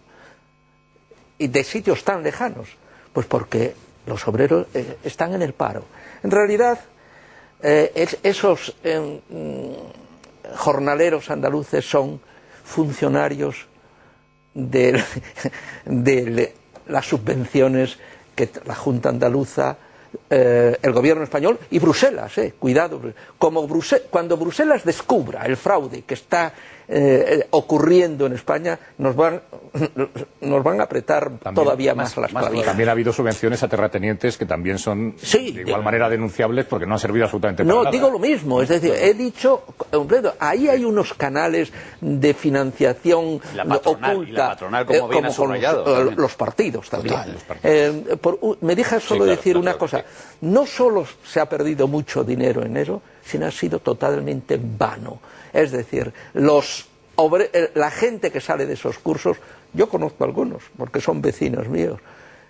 y de sitios tan lejanos? Pues porque los obreros están en el paro. En realidad, esos jornaleros andaluces son funcionarios de las subvenciones que la Junta Andaluza, el gobierno español y Bruselas, cuidado, cuando Bruselas descubra el fraude que está ocurriendo en España, nos van a apretar todavía más las clavijas. También ha habido subvenciones a terratenientes que también son de igual manera denunciables, porque no han servido absolutamente para nada. No, digo lo mismo, es decir, he dicho, ahí hay unos canales de financiación oculta, y la patronal, como bien ha subrayado, los partidos también. Me deja solo decir una cosa: no solo se ha perdido mucho dinero en eso, sino ha sido totalmente vano. Es decir, la gente que sale de esos cursos, yo conozco algunos, porque son vecinos míos,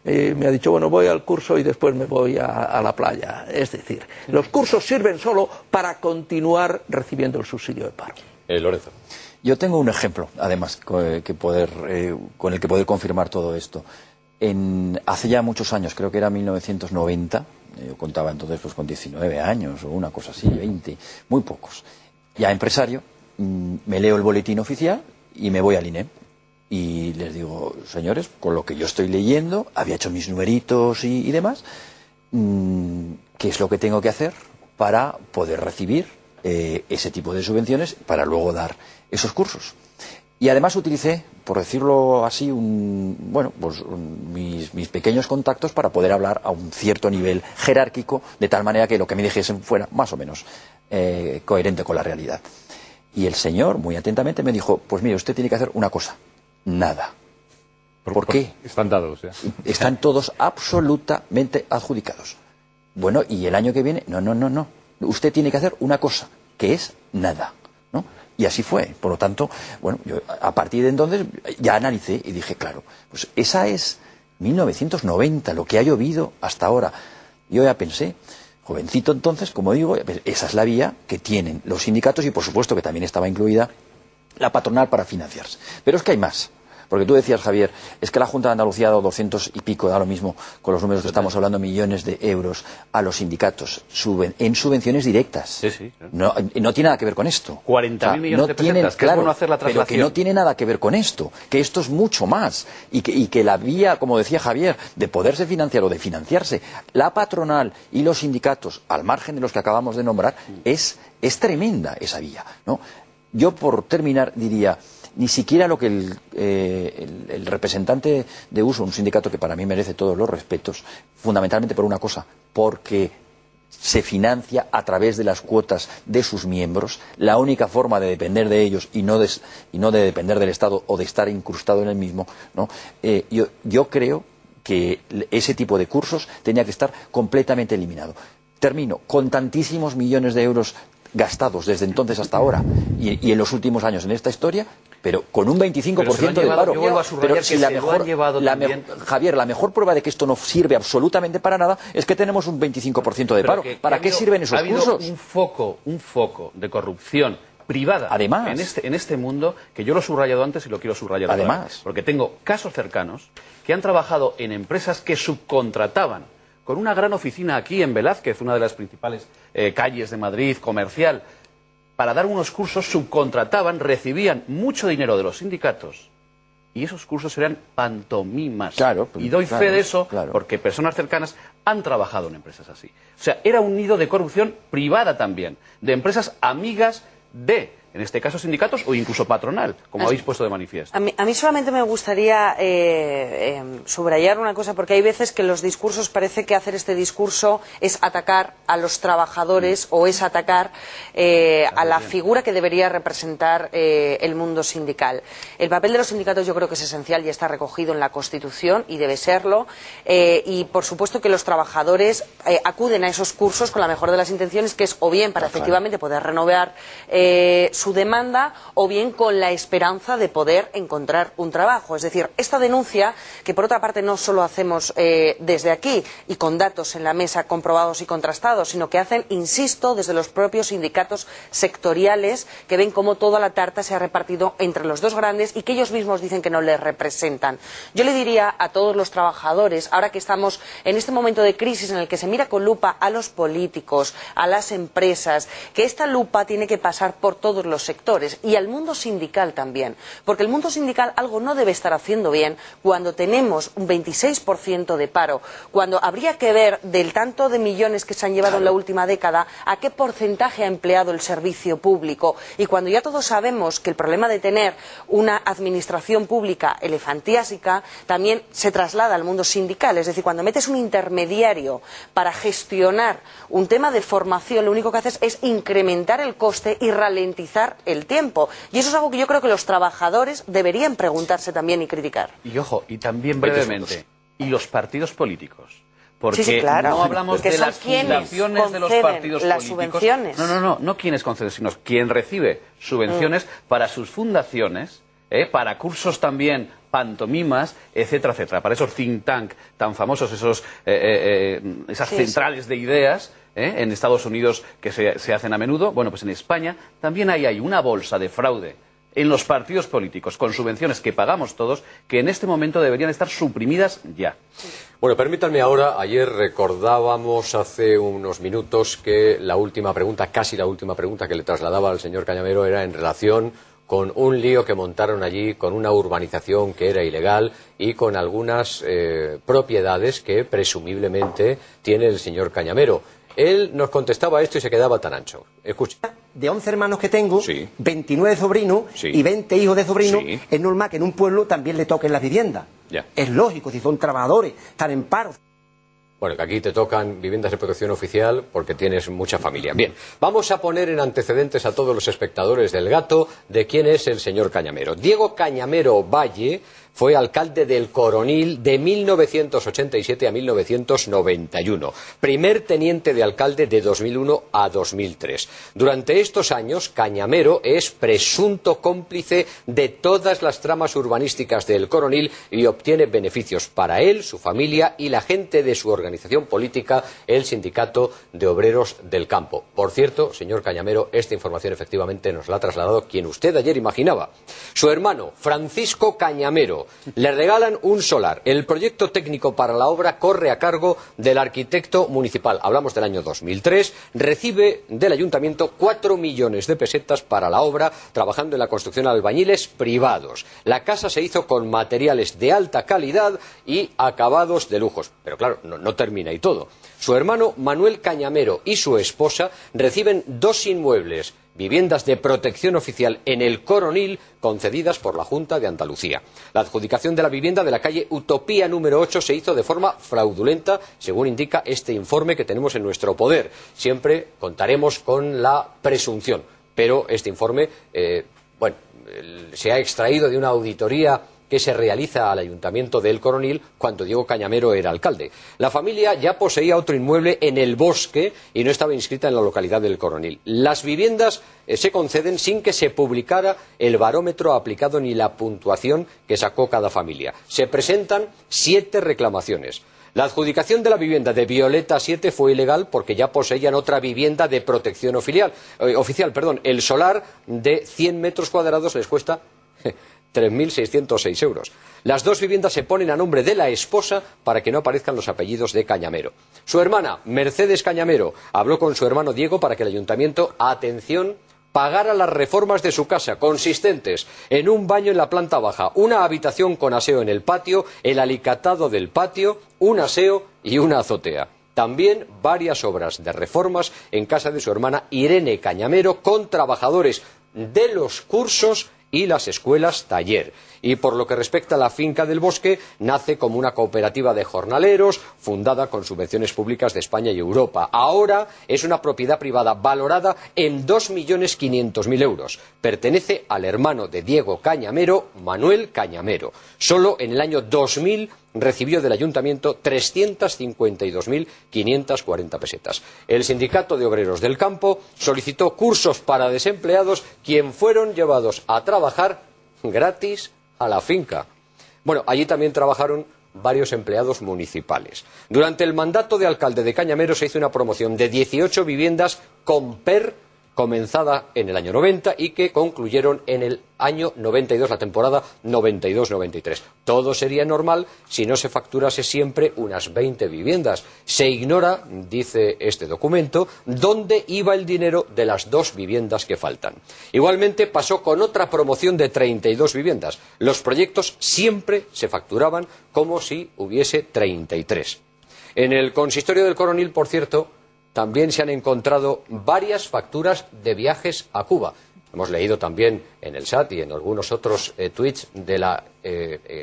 me ha dicho, bueno, voy al curso y después me voy a la playa. Es decir, los cursos sirven solo para continuar recibiendo el subsidio de paro. Lorenzo. Yo tengo un ejemplo, además, con el que poder confirmar todo esto. Hace ya muchos años, creo que era 1990, yo contaba entonces pues con 19 años o una cosa así, 20, muy pocos. Ya empresario, me leo el boletín oficial y me voy al INEM. Y les digo, señores, con lo que yo estoy leyendo, había hecho mis numeritos y demás, ¿qué es lo que tengo que hacer para poder recibir ese tipo de subvenciones para luego dar esos cursos? Y además utilicé, por decirlo así, mis pequeños contactos para poder hablar a un cierto nivel jerárquico, de tal manera que lo que me dijesen fuera más o menos coherente con la realidad. Y el señor, muy atentamente, me dijo, pues mire, usted tiene que hacer una cosa, nada. ¿Por qué? Están dados, ya. Están todos absolutamente adjudicados. Bueno, y el año que viene, no. Usted tiene que hacer una cosa, que es nada, ¿no? Y así fue. Por lo tanto, bueno, yo a partir de entonces ya analicé y dije, claro, pues esa es 1990, lo que ha llovido hasta ahora. Yo ya pensé, jovencito entonces, como digo, esa es la vía que tienen los sindicatos y por supuesto que también estaba incluida la patronal para financiarse. Pero es que hay más. Porque tú decías, Javier, es que la Junta de Andalucía ha dado 200 y pico, da lo mismo con los números que estamos hablando, millones de euros a los sindicatos en subvenciones directas. Sí, sí. No tiene nada que ver con esto. 40.000 millones de pesetas, que es bueno hacer la traslación. Pero que no tiene nada que ver con esto, que esto es mucho más. Y que la vía, como decía Javier, de poderse financiar o de financiarse, la patronal y los sindicatos, al margen de los que acabamos de nombrar, es tremenda esa vía, ¿no? Yo, por terminar, diría, ni siquiera lo que el representante de Uso, un sindicato que para mí merece todos los respetos, fundamentalmente por una cosa, porque se financia a través de las cuotas de sus miembros, la única forma de depender de ellos y no de depender del Estado o de estar incrustado en el mismo, ¿no? Yo creo que ese tipo de cursos tenía que estar completamente eliminado. Termino, con tantísimos millones de euros gastados desde entonces hasta ahora y en los últimos años en esta historia, pero con un 25% de paro. Pero si Javier, la mejor prueba de que esto no sirve absolutamente para nada es que tenemos un 25% de paro. ¿Para qué sirven esos cursos? Ha habido un foco de corrupción privada, además, en este mundo, que yo lo he subrayado antes y lo quiero subrayar ahora, porque tengo casos cercanos que han trabajado en empresas que subcontrataban con una gran oficina aquí en Velázquez, una de las principales calles de Madrid, comercial, para dar unos cursos, subcontrataban, recibían mucho dinero de los sindicatos y esos cursos eran pantomimas. Y doy fe de eso porque personas cercanas han trabajado en empresas así. O sea, era un nido de corrupción privada también, de empresas amigas de, en este caso, sindicatos o incluso patronal, como habéis puesto de manifiesto. A mí solamente me gustaría subrayar una cosa, porque hay veces que en los discursos parece que hacer este discurso es atacar a los trabajadores o es atacar a la figura que debería representar el mundo sindical. El papel de los sindicatos yo creo que es esencial y está recogido en la Constitución y debe serlo, y por supuesto que los trabajadores acuden a esos cursos con la mejor de las intenciones, que es o bien para efectivamente poder renovar su demanda o bien con la esperanza de poder encontrar un trabajo. Es decir, esta denuncia, que por otra parte no solo hacemos desde aquí y con datos en la mesa comprobados y contrastados, sino que hacen, insisto, desde los propios sindicatos sectoriales que ven cómo toda la tarta se ha repartido entre los dos grandes y que ellos mismos dicen que no les representan. Yo le diría a todos los trabajadores, ahora que estamos en este momento de crisis en el que se mira con lupa a los políticos, a las empresas, que esta lupa tiene que pasar por todos los sectores y al mundo sindical también, porque el mundo sindical algo no debe estar haciendo bien cuando tenemos un 26% de paro, cuando habría que ver del tanto de millones que se han llevado en la última década a qué porcentaje ha empleado el servicio público, y cuando ya todos sabemos que el problema de tener una administración pública elefantiásica también se traslada al mundo sindical. Es decir, cuando metes un intermediario para gestionar un tema de formación, lo único que haces es incrementar el coste y ralentizar el tiempo, y eso es algo que yo creo que los trabajadores deberían preguntarse también y criticar. Y ojo, y también brevemente, y los partidos políticos, porque sí, claro, no hablamos de las fundaciones de los partidos las políticos. Subvenciones. No quienes conceden, sino quien recibe subvenciones para sus fundaciones, para cursos también pantomimas, etcétera, etcétera. Para esos think tank tan famosos, esas centrales de ideas en Estados Unidos que se hacen a menudo, bueno, pues en España también hay una bolsa de fraude en los partidos políticos, con subvenciones que pagamos todos, que en este momento deberían estar suprimidas ya. Bueno, permítanme ahora, ayer recordábamos hace unos minutos que la última pregunta, casi la última pregunta que le trasladaba al señor Cañamero era en relación con un lío que montaron allí, con una urbanización que era ilegal y con algunas propiedades que presumiblemente tiene el señor Cañamero. Él nos contestaba esto y se quedaba tan ancho. Escucha. De 11 hermanos que tengo, 29 sobrinos y 20 hijos de sobrinos, es normal que en un pueblo también le toquen las viviendas. Es lógico, si son trabajadores, están en paro. Bueno, que aquí te tocan viviendas de protección oficial porque tienes mucha familia. Bien, vamos a poner en antecedentes a todos los espectadores del Gato de quién es el señor Cañamero. Diego Cañamero Valle fue alcalde del Coronil de 1987 a 1991, primer teniente de alcalde de 2001 a 2003. Durante estos años, Cañamero es presunto cómplice de todas las tramas urbanísticas del Coronil y obtiene beneficios para él, su familia y la gente de su organización política, el Sindicato de Obreros del Campo. Por cierto, señor Cañamero, esta información efectivamente nos la ha trasladado quien usted ayer imaginaba. Su hermano, Francisco Cañamero, le regalan un solar. El proyecto técnico para la obra corre a cargo del arquitecto municipal. Hablamos del año 2003. Recibe del ayuntamiento 4 millones de pesetas para la obra, trabajando en la construcción albañiles privados. La casa se hizo con materiales de alta calidad y acabados de lujos. Pero claro, no termina y todo. Su hermano Manuel Cañamero y su esposa reciben 2 inmuebles, viviendas de protección oficial en el Coronil, concedidas por la Junta de Andalucía. La adjudicación de la vivienda de la calle Utopía número 8 se hizo de forma fraudulenta, según indica este informe que tenemos en nuestro poder. Siempre contaremos con la presunción, pero este informe, se ha extraído de una auditoría que se realiza al Ayuntamiento del Coronil cuando Diego Cañamero era alcalde. La familia ya poseía otro inmueble en el Bosque y no estaba inscrita en la localidad del Coronil. Las viviendas se conceden sin que se publicara el barómetro aplicado ni la puntuación que sacó cada familia. Se presentan 7 reclamaciones. La adjudicación de la vivienda de Violeta 7 fue ilegal porque ya poseían otra vivienda de protección oficial. El solar de 100 metros cuadrados les cuesta 3.606 euros. Las 2 viviendas se ponen a nombre de la esposa para que no aparezcan los apellidos de Cañamero. Su hermana, Mercedes Cañamero, habló con su hermano Diego para que el ayuntamiento, atención, pagara las reformas de su casa, consistentes en un baño en la planta baja, una habitación con aseo en el patio, el alicatado del patio, un aseo y una azotea. También varias obras de reformas en casa de su hermana Irene Cañamero con trabajadores de los cursos y las escuelas taller. Y por lo que respecta a la finca del Bosque, nace como una cooperativa de jornaleros, fundada con subvenciones públicas de España y Europa. Ahora es una propiedad privada valorada en 2.500.000 euros. Pertenece al hermano de Diego Cañamero, Manuel Cañamero. Solo en el año 2000 recibió del ayuntamiento 352.540 pesetas. El Sindicato de Obreros del Campo solicitó cursos para desempleados, quien fueron llevados a trabajar gratis a la finca. Bueno, allí también trabajaron varios empleados municipales. Durante el mandato de alcalde de Cañamero se hizo una promoción de 18 viviendas con PER, comenzada en el año 90 y que concluyeron en el año 92, la temporada 92-93. Todo sería normal si no se facturase siempre unas 20 viviendas. Se ignora, dice este documento, dónde iba el dinero de las 2 viviendas que faltan. Igualmente pasó con otra promoción de 32 viviendas. Los proyectos siempre se facturaban como si hubiese 33. En el consistorio del Coronil, por cierto, también se han encontrado varias facturas de viajes a Cuba. Hemos leído también en el SAT y en algunos otros tuits de la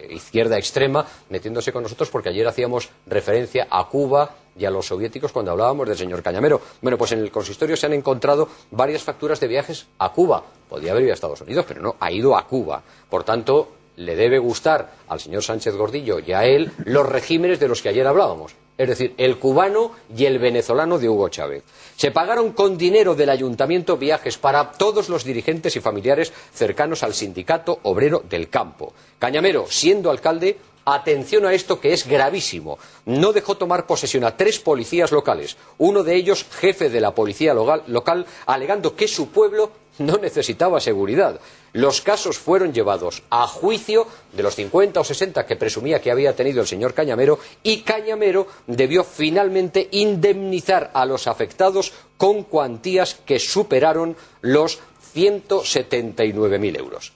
izquierda extrema metiéndose con nosotros porque ayer hacíamos referencia a Cuba y a los soviéticos cuando hablábamos del señor Cañamero. Bueno, pues en el consistorio se han encontrado varias facturas de viajes a Cuba. Podría haber ido a Estados Unidos, pero no, ha ido a Cuba. Por tanto, le debe gustar al señor Sánchez Gordillo y a él los regímenes de los que ayer hablábamos. es decir, el cubano y el venezolano de Hugo Chávez. Se pagaron con dinero del ayuntamiento viajes para todos los dirigentes y familiares cercanos al sindicato obrero del campo. Cañamero, siendo alcalde, atención a esto que es gravísimo, no dejó tomar posesión a 3 policías locales, uno de ellos jefe de la policía local, alegando que su pueblo no necesitaba seguridad. Los casos fueron llevados a juicio de los 50 o 60 que presumía que había tenido el señor Cañamero, y Cañamero debió finalmente indemnizar a los afectados con cuantías que superaron los 179.000 euros.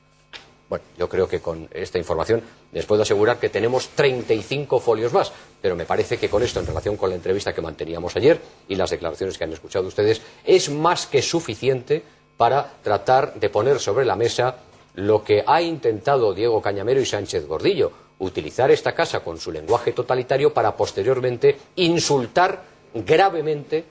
Bueno, yo creo que con esta información les puedo asegurar que tenemos 35 folios más, pero me parece que con esto, en relación con la entrevista que manteníamos ayer y las declaraciones que han escuchado ustedes, es más que suficiente para tratar de poner sobre la mesa lo que ha intentado Diego Cañamero y Sánchez Gordillo, utilizar esta casa con su lenguaje totalitario para posteriormente insultar gravemente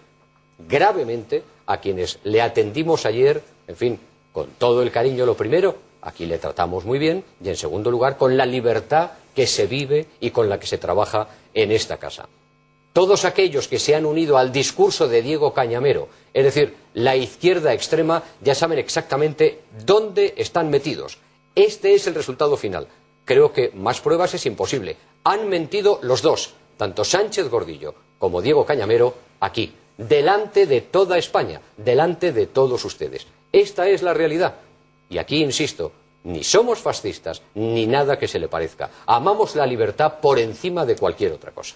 a quienes le atendimos ayer, en fin, con todo el cariño. Lo primero, aquí le tratamos muy bien, y en segundo lugar, con la libertad que se vive y con la que se trabaja en esta casa. Todos aquellos que se han unido al discurso de Diego Cañamero, es decir, la izquierda extrema, ya saben exactamente dónde están metidos. Este es el resultado final. Creo que más pruebas es imposible. Han mentido los dos, tanto Sánchez Gordillo como Diego Cañamero, aquí, delante de toda España, delante de todos ustedes. Esta es la realidad. Y aquí insisto, ni somos fascistas, ni nada que se le parezca. Amamos la libertad por encima de cualquier otra cosa.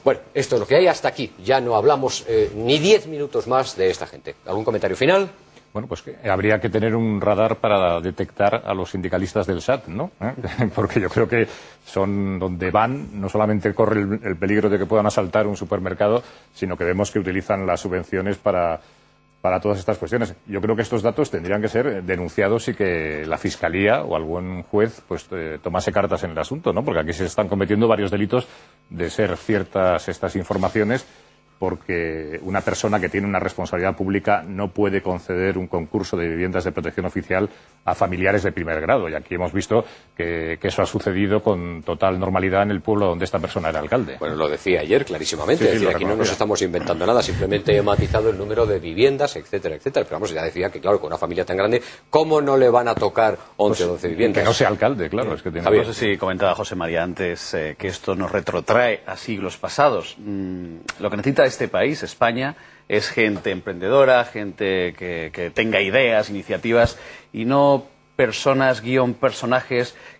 Bueno, esto es lo que hay hasta aquí. Ya no hablamos ni 10 minutos más de esta gente. ¿Algún comentario final? Bueno, pues que habría que tener un radar para detectar a los sindicalistas del SAT, ¿no? Porque yo creo que son donde van, no solamente corre el peligro de que puedan asaltar un supermercado, sino que vemos que utilizan las subvenciones para todas estas cuestiones. Yo creo que estos datos tendrían que ser denunciados y que la Fiscalía o algún juez pues tomase cartas en el asunto, ¿no? Porque aquí se están cometiendo varios delitos de ser ciertas estas informaciones, porque una persona que tiene una responsabilidad pública no puede conceder un concurso de viviendas de protección oficial a familiares de primer grado. Y aquí hemos visto que eso ha sucedido con total normalidad en el pueblo donde esta persona era alcalde. Bueno, lo decía ayer clarísimamente. Sí, es decir, aquí no nos estamos inventando nada, simplemente he matizado el número de viviendas, etcétera, etcétera. Pero vamos, ya decía que, claro, con una familia tan grande, ¿cómo no le van a tocar 11 o 12 viviendas? Que no sea alcalde, claro. Es que tiene... No sé si comentaba José María antes que esto nos retrotrae a siglos pasados. Lo que necesita este país, España, es gente emprendedora, gente que tenga ideas, iniciativas, y no personajes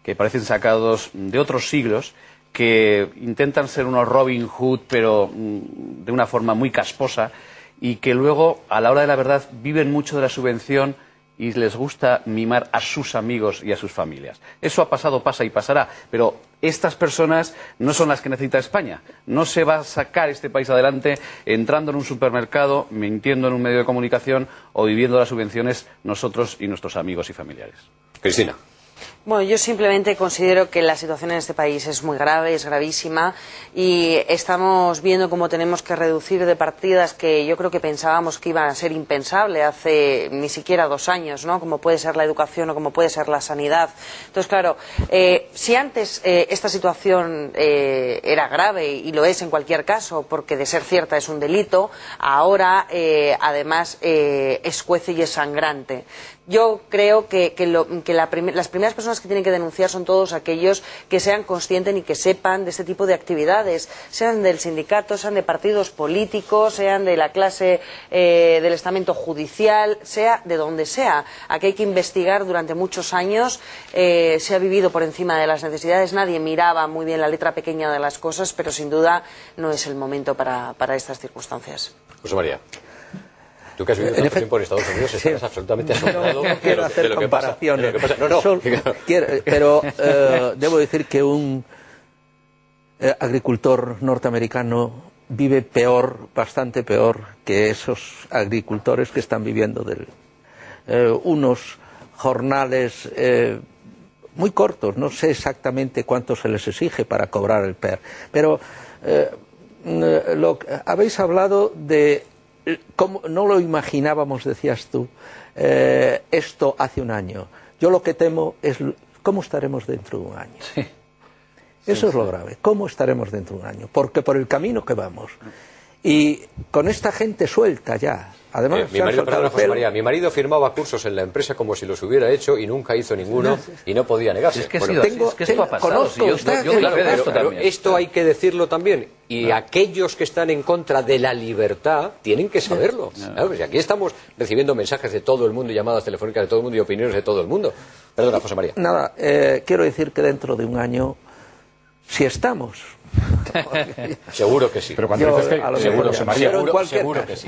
que parecen sacados de otros siglos, que intentan ser unos Robin Hood, pero de una forma muy casposa, y que luego, a la hora de la verdad, viven mucho de la subvención y les gusta mimar a sus amigos y a sus familias. Eso ha pasado, pasa y pasará, pero estas personas no son las que necesita España. No se va a sacar este país adelante entrando en un supermercado, mintiendo en un medio de comunicación o viviendo las subvenciones nosotros y nuestros amigos y familiares. Cristina. Bueno, yo simplemente considero que la situación en este país es muy grave, es gravísima, y estamos viendo cómo tenemos que reducir de partidas que yo creo que pensábamos que iban a ser impensables hace ni siquiera 2 años, ¿no? Como puede ser la educación o como puede ser la sanidad. Entonces, claro, si antes esta situación era grave, y lo es en cualquier caso, porque de ser cierta es un delito, ahora además es cuece y es sangrante. Yo creo que las primeras personas que tienen que denunciar son todos aquellos que sean conscientes y que sepan de este tipo de actividades, sean del sindicato, sean de partidos políticos, sean de la clase del estamento judicial, sea de donde sea. Aquí hay que investigar. Durante muchos años se ha vivido por encima de las necesidades, nadie miraba muy bien la letra pequeña de las cosas, pero sin duda no es el momento para estas circunstancias. José María. Tú que has vivido tanto tiempo en Estados Unidos, estás absolutamente asombrado no quiero hacer comparaciones. Pero debo decir que un agricultor norteamericano vive peor, bastante peor, que esos agricultores que están viviendo unos jornales muy cortos. No sé exactamente cuánto se les exige para cobrar el PER, pero habéis hablado de cómo no lo imaginábamos, decías tú, esto hace un año. Yo lo que temo es cómo estaremos dentro de un año. Eso es lo grave. ¿Cómo estaremos dentro de un año? Porque por el camino que vamos. Y con esta gente suelta ya. Además, mi marido firmaba cursos en la empresa como si los hubiera hecho y nunca hizo ninguno y no podía negarse. Es que, esto ha pasado. Pero esto hay que decirlo también. Y aquellos que están en contra de la libertad tienen que saberlo. Claro, pues aquí estamos recibiendo mensajes de todo el mundo, llamadas telefónicas de todo el mundo y opiniones de todo el mundo. Perdona, José María. Nada, quiero decir que dentro de un año, si estamos... Seguro que sí. Pero cuando dices que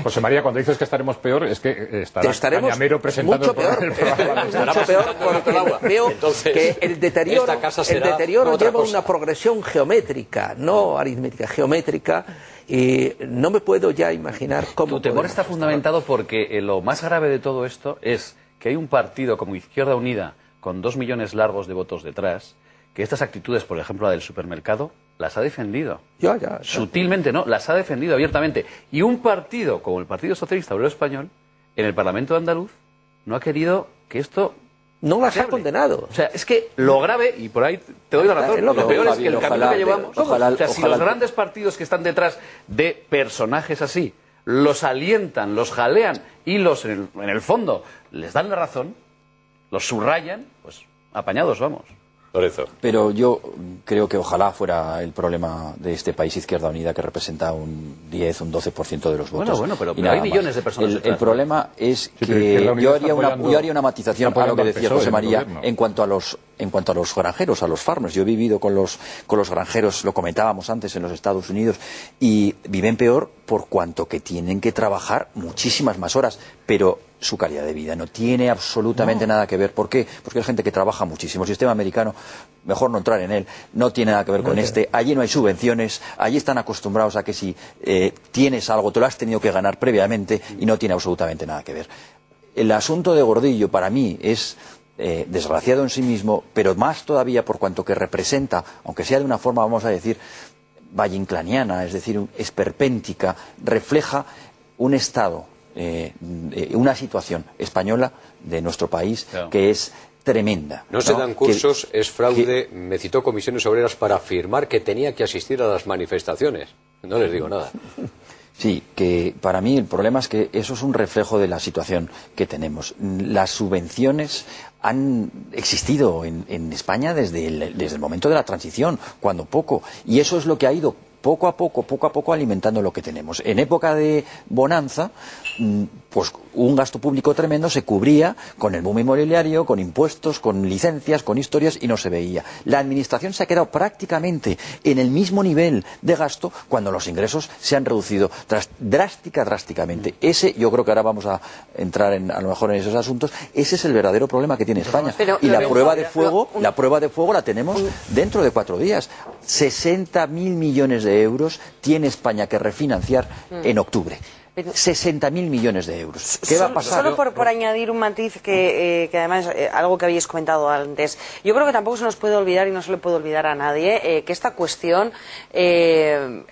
José María, cuando dices que estaremos peor, es que estaremos mucho peor. Mucho peor, porque veo que el deterioro lleva una progresión geométrica, no aritmética, geométrica, y no me puedo ya imaginar cómo. Tu temor está fundamentado porque lo más grave de todo esto es que hay un partido como Izquierda Unida con 2 millones largos de votos detrás, que estas actitudes, por ejemplo la del supermercado, las ha defendido. Ya. Sutilmente no, las ha defendido abiertamente. Y un partido como el Partido Socialista Obrero Español, en el Parlamento andaluz, no ha querido que esto... No las ha condenado. O sea, es que lo grave, y por ahí te doy la razón, lo peor es que el camino que llevamos... si los grandes partidos que están detrás de personajes así, los alientan, los jalean y los, en el fondo, les dan la razón, los subrayan, pues apañados vamos. Lorenzo. Pero yo creo que ojalá fuera el problema de este país Izquierda Unida, que representa un 10, un 12% de los votos. Bueno, pero hay millones de personas. El problema es que yo haría una matización a lo que decía José María en cuanto a los granjeros, a los farmers. Yo he vivido con los granjeros, lo comentábamos antes, en los Estados Unidos, y viven peor por cuanto que tienen que trabajar muchísimas más horas, pero su calidad de vida no tiene absolutamente nada que ver. ¿Por qué? Porque hay gente que trabaja muchísimo. El sistema americano, mejor no entrar en él, no tiene nada que ver con este. Allí no hay subvenciones, allí están acostumbrados a que si tienes algo, te lo has tenido que ganar previamente y no tiene absolutamente nada que ver. El asunto de Gordillo para mí es desgraciado en sí mismo, pero más todavía por cuanto que representa, aunque sea de una forma, vamos a decir, valleinclaniana, es decir, esperpéntica, refleja un estado, una situación española de nuestro país que es tremenda. No se dan cursos, es fraude. Me citó Comisiones Obreras para afirmar que tenía que asistir a las manifestaciones. No les digo nada. Sí, que para mí el problema es que eso es un reflejo de la situación que tenemos. Las subvenciones han existido en España desde el momento de la transición, cuando poco, y eso es lo que ha ido poco a poco alimentando lo que tenemos. En época de bonanza, pues un gasto público tremendo se cubría con el boom inmobiliario, con impuestos, con licencias, con historias, y no se veía. La administración se ha quedado prácticamente en el mismo nivel de gasto cuando los ingresos se han reducido drásticamente. Ese, yo creo que ahora vamos a entrar a lo mejor en esos asuntos, ese es el verdadero problema que tiene España. Y la prueba de fuego la tenemos dentro de 4 días. 60.000 millones de euros tiene España que refinanciar en octubre. 60.000 millones de euros. ¿Qué va a pasar? Solo por añadir un matiz que además algo que habéis comentado antes. Yo creo que tampoco se nos puede olvidar y no se le puede olvidar a nadie que esta cuestión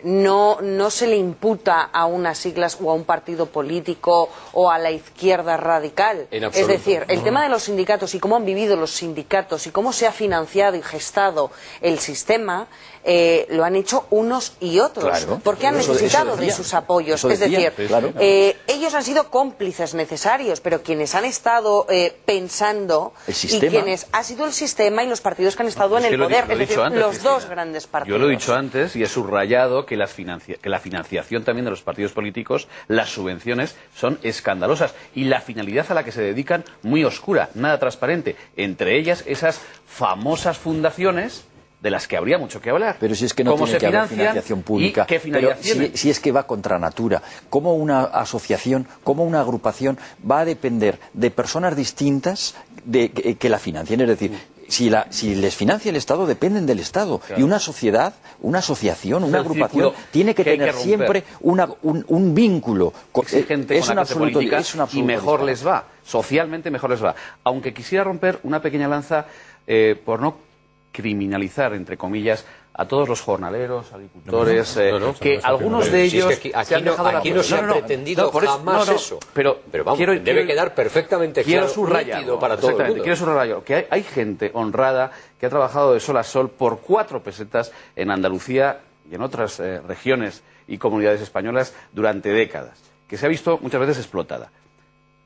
no se le imputa a unas siglas o a un partido político o a la izquierda radical. Es decir, el tema de los sindicatos y cómo han vivido los sindicatos y cómo se ha financiado y gestado el sistema lo han hecho unos y otros, porque han necesitado de sus apoyos. Es decir, ellos han sido cómplices necesarios, pero quienes han estado pensando y quienes ha sido el sistema y los partidos que han estado en el poder, es decir, los dos grandes partidos. Yo lo he dicho antes y he subrayado que la financiación también de los partidos políticos, las subvenciones, son escandalosas y la finalidad a la que se dedican muy oscura, nada transparente. Entre ellas, esas famosas fundaciones de las que habría mucho que hablar. Pero si es que no tiene que haber financiación pública. ¿Qué financiación? Si es que va contra natura. ¿Cómo una asociación, cómo una agrupación va a depender de personas distintas que la financien? Es decir, si les financia el Estado, dependen del Estado. Claro. Y una sociedad, una asociación, una agrupación tiene que tener siempre un vínculo. Exigente con la clase política y mejor les va. Socialmente mejor les va. Aunque quisiera romper una pequeña lanza por no criminalizar, entre comillas, a todos los jornaleros, agricultores, que algunos de ellos aquí no se ha pretendido jamás eso. Pero vamos, debe quedar perfectamente claro, nítido para todo el mundo. Quiero subrayarlo, que hay gente honrada que ha trabajado de sol a sol por 4 pesetas en Andalucía y en otras regiones y comunidades españolas durante décadas, que se ha visto muchas veces explotada.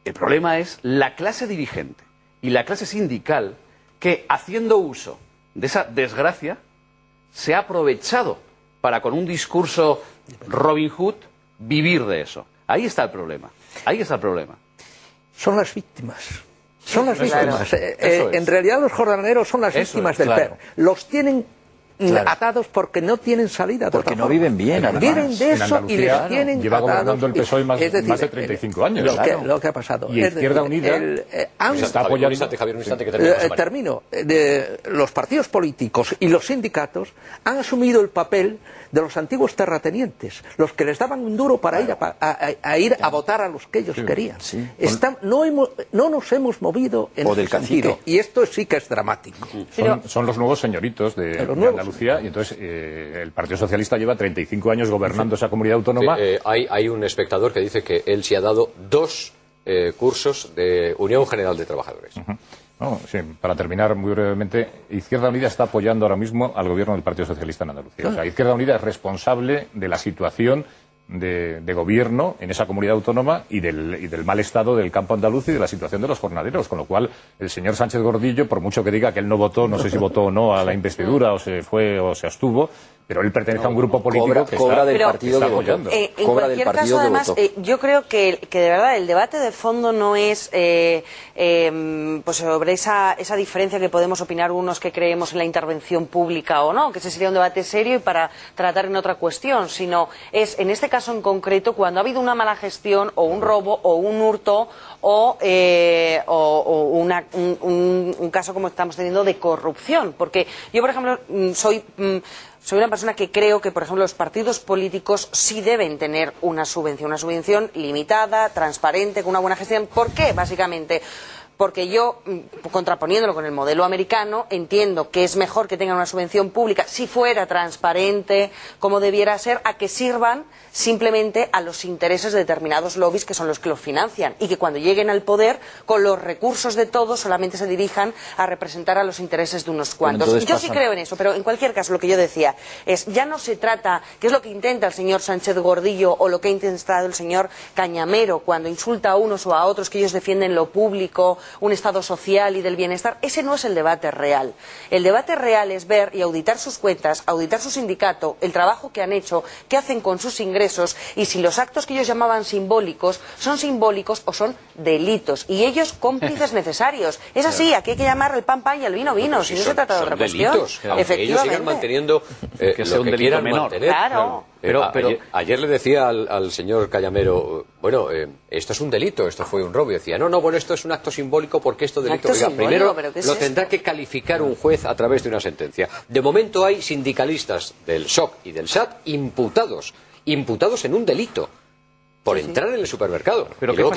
El problema es la clase dirigente y la clase sindical que, haciendo uso de esa desgracia, se ha aprovechado para, con un discurso Robin Hood, vivir de eso. Ahí está el problema. Ahí está el problema. Son las víctimas. Son las víctimas. En realidad los jornaleros son las víctimas del PER. Los tienen atados porque no tienen salida. Porque no viven bien, además. Viven de eso y les tienen lleva atados. Gobernando el PSOE más de 35 años. Lo que ha pasado. Y Izquierda Unida se está apoyando. Termino. Los partidos políticos y los sindicatos han asumido el papel de los antiguos terratenientes, los que les daban un duro para ir a votar a los que ellos querían. Sí. No nos hemos movido en ese sentido. Y esto sí que es dramático. Son los nuevos señoritos de Andalucía, y entonces el Partido Socialista lleva 35 años gobernando esa comunidad autónoma. Hay un espectador que dice que él sí ha dado 2 cursos de Unión General de Trabajadores. Para terminar muy brevemente, Izquierda Unida está apoyando ahora mismo al gobierno del Partido Socialista en Andalucía. O sea, Izquierda Unida es responsable de la situación de gobierno en esa comunidad autónoma y del mal estado del campo andaluz y de la situación de los jornaleros, con lo cual el señor Sánchez Gordillo, por mucho que diga que él no votó, no sé si votó o no a la investidura o se fue o se abstuvo, pero él pertenece a un grupo político que está apoyando. En cualquier caso, además, yo creo que de verdad el debate de fondo no es pues sobre esa diferencia que podemos opinar unos que creemos en la intervención pública o no, que ese sería un debate serio y para tratar en otra cuestión, sino es en este caso en concreto cuando ha habido una mala gestión o un robo o un hurto o un caso como estamos teniendo de corrupción, porque yo, por ejemplo, soy una persona que creo que, por ejemplo, los partidos políticos sí deben tener una subvención limitada, transparente, con una buena gestión. ¿Por qué? Básicamente porque yo, contraponiéndolo con el modelo americano, entiendo que es mejor que tengan una subvención pública, si fuera transparente, como debiera ser, a que sirvan simplemente a los intereses de determinados lobbies que son los que los financian y que cuando lleguen al poder, con los recursos de todos, solamente se dirijan a representar a los intereses de unos cuantos. Yo sí creo en eso, pero en cualquier caso lo que yo decía es, ya no se trata, que es lo que intenta el señor Sánchez Gordillo o lo que ha intentado el señor Cañamero cuando insulta a unos o a otros que ellos defienden lo público, un Estado social y del bienestar. Ese no es el debate real. El debate real es ver y auditar sus cuentas, auditar su sindicato, el trabajo que han hecho, qué hacen con sus ingresos y si los actos que ellos llamaban simbólicos son simbólicos o son delitos. Y ellos cómplices necesarios. Es así, aquí hay que llamar el pan pan y el vino vino, si no se trata de otra cuestión. Efectivamente. Ellos sigan manteniendo que sea un delito menor. Claro. Pero ayer le decía al señor Cañamero, bueno, esto es un delito, esto fue un robo. Y decía, no, bueno, esto es un acto simbólico porque esto delito. Oiga, primero lo tendrá que calificar un juez a través de una sentencia. De momento hay sindicalistas del SOC y del SAT imputados en un delito por entrar en el supermercado. Pero luego,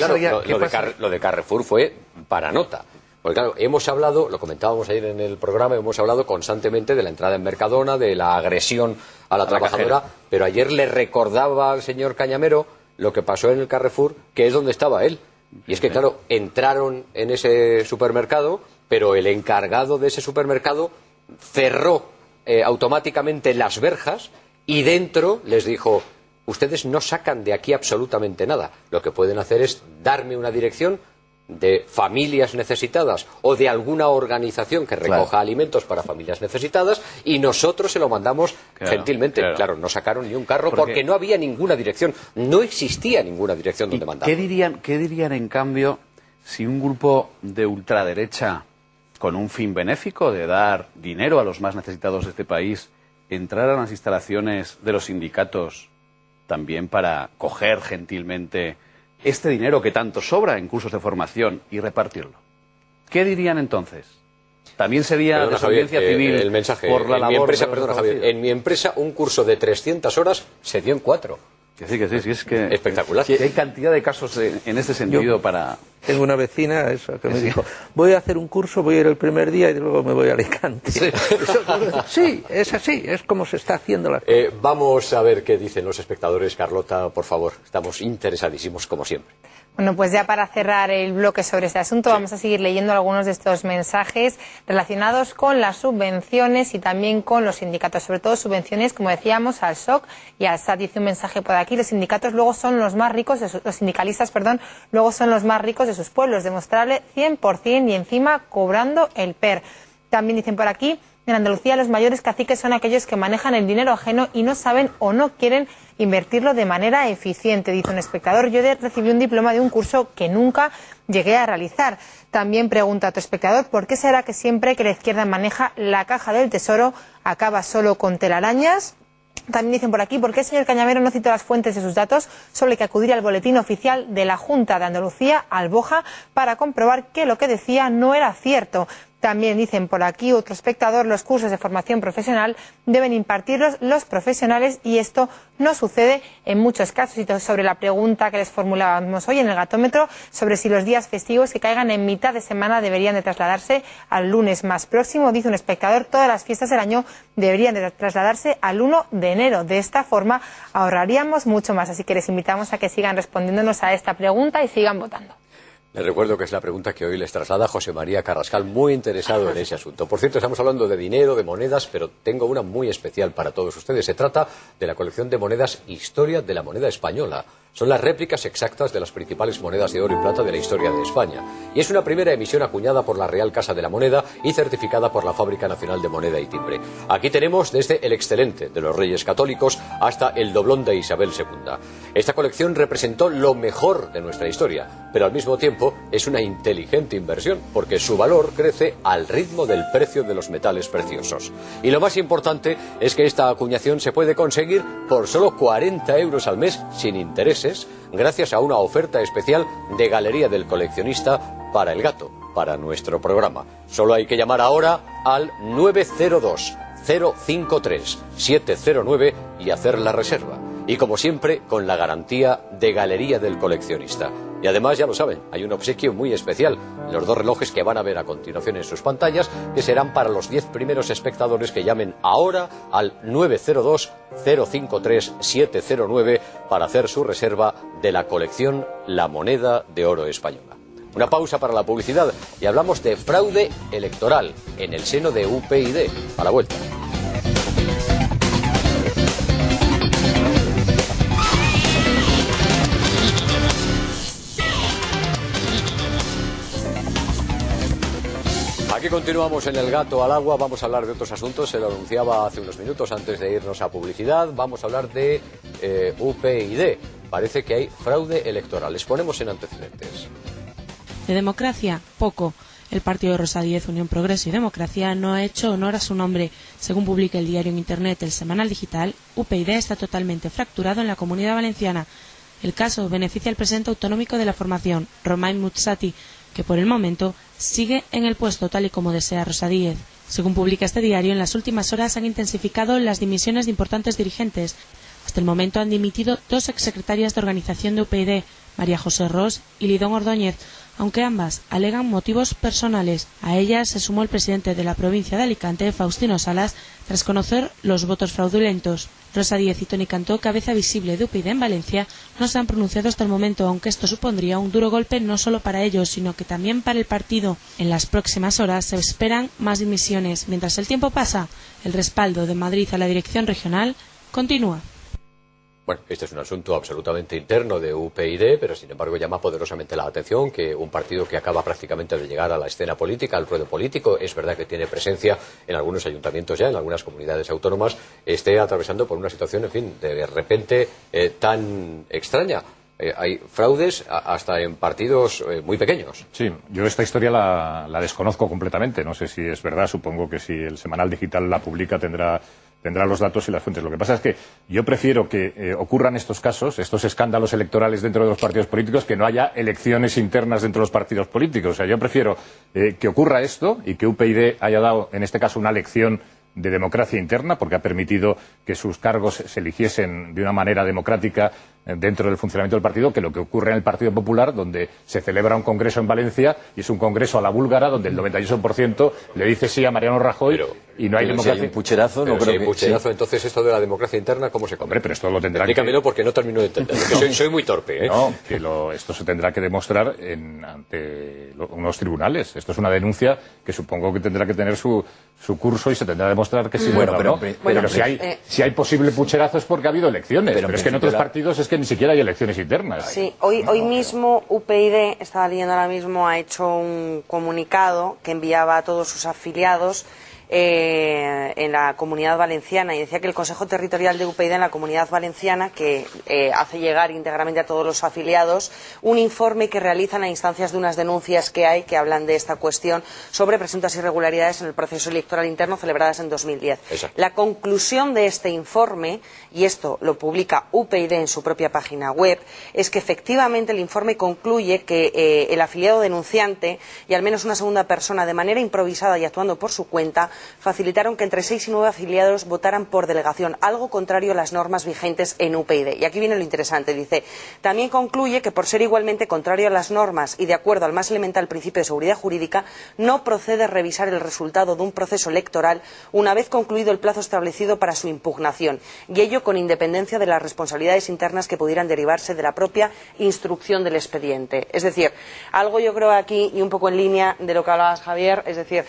lo de Carrefour fue para nota. Porque claro, hemos hablado, lo comentábamos ayer en el programa, hemos hablado constantemente de la entrada en Mercadona, de la agresión a la trabajadora, pero ayer le recordaba al señor Cañamero lo que pasó en el Carrefour, que es donde estaba él. Y es que, claro, entraron en ese supermercado, pero el encargado de ese supermercado cerró automáticamente las verjas y dentro les dijo, ustedes no sacan de aquí absolutamente nada. Lo que pueden hacer es darme una dirección de familias necesitadas o de alguna organización que recoja alimentos para familias necesitadas y nosotros se lo mandamos gentilmente. Claro, no sacaron ni un carro porque no había ninguna dirección, no existía ninguna dirección donde mandar. ¿Qué dirían en cambio si un grupo de ultraderecha con un fin benéfico de dar dinero a los más necesitados de este país entrara a las instalaciones de los sindicatos también para coger gentilmente este dinero que tanto sobra en cursos de formación y repartirlo? ¿Qué dirían entonces? También sería desobediencia civil el mensaje, por la labor en mi empresa un curso de 300 horas se dio en 4. Que sí, es que... Espectacular. Que hay cantidad de casos en este sentido para... Tengo una vecina que me dijo, voy a hacer un curso, voy a ir el primer día y luego me voy a Alicante. Sí, es así, es como se está haciendo la cosa. Vamos a ver qué dicen los espectadores. Carlota, por favor, estamos interesadísimos como siempre. Bueno, pues ya para cerrar el bloque sobre este asunto, vamos a seguir leyendo algunos de estos mensajes relacionados con las subvenciones y también con los sindicatos, sobre todo subvenciones, como decíamos, al SOC y al SAT. Dice un mensaje por aquí, los sindicatos luego son los más ricos, los sindicalistas, perdón, luego son los más ricos de sus pueblos, demostrable 100% y encima cobrando el PER. También dicen por aquí, en Andalucía los mayores caciques son aquellos que manejan el dinero ajeno y no saben o no quieren invertirlo de manera eficiente, dice un espectador. Yo recibí un diploma de un curso que nunca llegué a realizar. También pregunta a tu espectador, ¿por qué será que siempre que la izquierda maneja la caja del tesoro acaba solo con telarañas? También dicen por aquí, ¿por qué el señor Cañamero no citó las fuentes de sus datos? Solo hay que acudir al boletín oficial de la Junta de Andalucía, al BOJA, para comprobar que lo que decía no era cierto. También dicen por aquí otro espectador, los cursos de formación profesional deben impartirlos los profesionales y esto no sucede en muchos casos. Y sobre la pregunta que les formulábamos hoy en el gatómetro, sobre si los días festivos que caigan en mitad de semana deberían de trasladarse al lunes más próximo, dice un espectador, todas las fiestas del año deberían de trasladarse al 1 de enero. De esta forma ahorraríamos mucho más. Así que les invitamos a que sigan respondiéndonos a esta pregunta y sigan votando. Les recuerdo que es la pregunta que hoy les traslada José María Carrascal, muy interesado en ese asunto. Por cierto, estamos hablando de dinero, de monedas, pero tengo una muy especial para todos ustedes. Se trata de la colección de monedas Historia de la Moneda Española. Son las réplicas exactas de las principales monedas de oro y plata de la historia de España. Y es una primera emisión acuñada por la Real Casa de la Moneda y certificada por la Fábrica Nacional de Moneda y Timbre. Aquí tenemos desde el excelente de los Reyes Católicos hasta el doblón de Isabel II. Esta colección representó lo mejor de nuestra historia, pero al mismo tiempo es una inteligente inversión, porque su valor crece al ritmo del precio de los metales preciosos. Y lo más importante es que esta acuñación se puede conseguir por solo 40 euros al mes sin intereses, gracias a una oferta especial de Galería del Coleccionista para el Gato, para nuestro programa. Solo hay que llamar ahora al 902 053 709 y hacer la reserva. Y como siempre, con la garantía de Galería del Coleccionista. Y además, ya lo saben, hay un obsequio muy especial, los 2 relojes que van a ver a continuación en sus pantallas, que serán para los 10 primeros espectadores que llamen ahora al 902 053 709 para hacer su reserva de la colección La Moneda de Oro Española. Una pausa para la publicidad y hablamos de fraude electoral en el seno de UPyD. A la vuelta. Aquí continuamos en El Gato al Agua, vamos a hablar de otros asuntos, se lo anunciaba hace unos minutos antes de irnos a publicidad, vamos a hablar de UPyD. Parece que hay fraude electoral, les ponemos en antecedentes. De democracia, poco. El partido de Rosa Díez, Unión Progreso y Democracia no ha hecho honor a su nombre. Según publica el diario en Internet El Semanal Digital, UPyD está totalmente fracturado en la Comunidad Valenciana. El caso beneficia al presidente autonómico de la formación, Romain Mutsati, que por el momento sigue en el puesto tal y como desea Rosa Díez. Según publica este diario, en las últimas horas han intensificado las dimisiones de importantes dirigentes. Hasta el momento han dimitido 2 exsecretarias de organización de UPyD, María José Ros y Lidón Ordóñez, aunque ambas alegan motivos personales. A ellas se sumó el presidente de la provincia de Alicante, Faustino Salas, tras conocer los votos fraudulentos. Rosa Díez y Toni Cantó, cabeza visible de UPyD en Valencia, no se han pronunciado hasta el momento, aunque esto supondría un duro golpe no solo para ellos, sino que también para el partido. En las próximas horas se esperan más dimisiones. Mientras el tiempo pasa, el respaldo de Madrid a la dirección regional continúa. Bueno, este es un asunto absolutamente interno de UPyD, pero sin embargo llama poderosamente la atención que un partido que acaba prácticamente de llegar a la escena política, al ruedo político, es verdad que tiene presencia en algunos ayuntamientos ya, en algunas comunidades autónomas, esté atravesando por una situación, en fin, de repente tan extraña. Hay fraudes hasta en partidos muy pequeños. Sí, yo esta historia la desconozco completamente. No sé si es verdad, supongo que si el Semanal Digital la publica tendrá los datos y las fuentes. Lo que pasa es que yo prefiero que ocurran estos casos, estos escándalos electorales dentro de los partidos políticos, que no haya elecciones internas dentro de los partidos políticos. O sea, yo prefiero que ocurra esto y que UPyD haya dado, en este caso, una lección de democracia interna, porque ha permitido que sus cargos se eligiesen de una manera democrática dentro del funcionamiento del partido, que lo que ocurre en el Partido Popular, donde se celebra un congreso en Valencia y es un congreso a la búlgara, donde el 98% le dice sí a Mariano Rajoy y no hay democracia. Si hay un pucherazo, no creo que... pucherazo, entonces esto de la democracia interna, ¿cómo se come? Hombre, pero esto lo tendrá Explícamelo porque no termino de entender. Soy muy torpe, ¿eh? No, que esto se tendrá que demostrar ante unos tribunales. Esto es una denuncia que supongo que tendrá que tener su curso y se tendrá que demostrar que sí. Pero si hay posible pucherazo es porque ha habido elecciones. Pero es que en otros partidos es que ni siquiera hay elecciones internas. Sí, hoy mismo UPyD, estaba leyendo ahora mismo, ha hecho un comunicado que enviaba a todos sus afiliados en la Comunidad Valenciana, y decía que el Consejo Territorial de UPyD en la Comunidad Valenciana, que hace llegar íntegramente a todos los afiliados un informe que realizan a instancias de unas denuncias que hay que hablan de esta cuestión sobre presuntas irregularidades en el proceso electoral interno celebradas en 2010. Exacto. La conclusión de este informe, y esto lo publica UPyD en su propia página web, es que efectivamente el informe concluye que el afiliado denunciante y al menos una segunda persona, de manera improvisada y actuando por su cuenta, facilitaron que entre 6 y 9 afiliados votaran por delegación, algo contrario a las normas vigentes en UPyD. Y aquí viene lo interesante, dice, también concluye que por ser igualmente contrario a las normas y de acuerdo al más elemental principio de seguridad jurídica, no procede revisar el resultado de un proceso electoral una vez concluido el plazo establecido para su impugnación, y ello con independencia de las responsabilidades internas que pudieran derivarse de la propia instrucción del expediente. Es decir, algo yo creo aquí, y un poco en línea de lo que hablabas, Javier, es decir,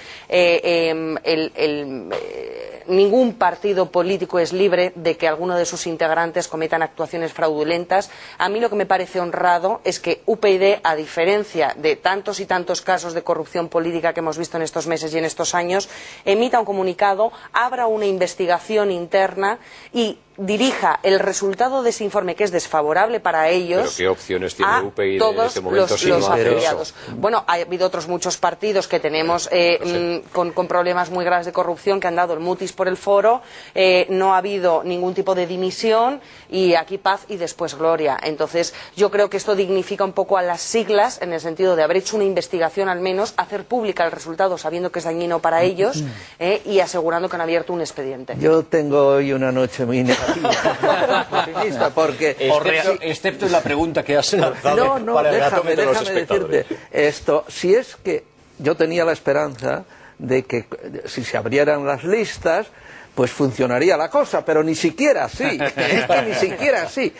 ningún partido político es libre de que alguno de sus integrantes cometan actuaciones fraudulentas. A mí lo que me parece honrado es que UPyD, a diferencia de tantos y tantos casos de corrupción política que hemos visto en estos meses y en estos años, emita un comunicado, abra una investigación interna y dirija el resultado de ese informe, que es desfavorable para ellos, ¿pero qué opciones tiene UPyD en todos este momento los afiliados? Bueno, ha habido otros muchos partidos que tenemos con problemas muy graves de corrupción que han dado el mutis por el foro, no ha habido ningún tipo de dimisión y aquí paz y después gloria. Entonces yo creo que esto dignifica un poco a las siglas en el sentido de haber hecho una investigación, al menos hacer pública el resultado sabiendo que es dañino para ellos y asegurando que han abierto un expediente. Yo tengo hoy una noche muy negativa, porque excepto en la pregunta que has lanzado. Déjame decirte esto. Si es que yo tenía la esperanza de que si se abrieran las listas pues funcionaría la cosa, pero ni siquiera así, ni siquiera así,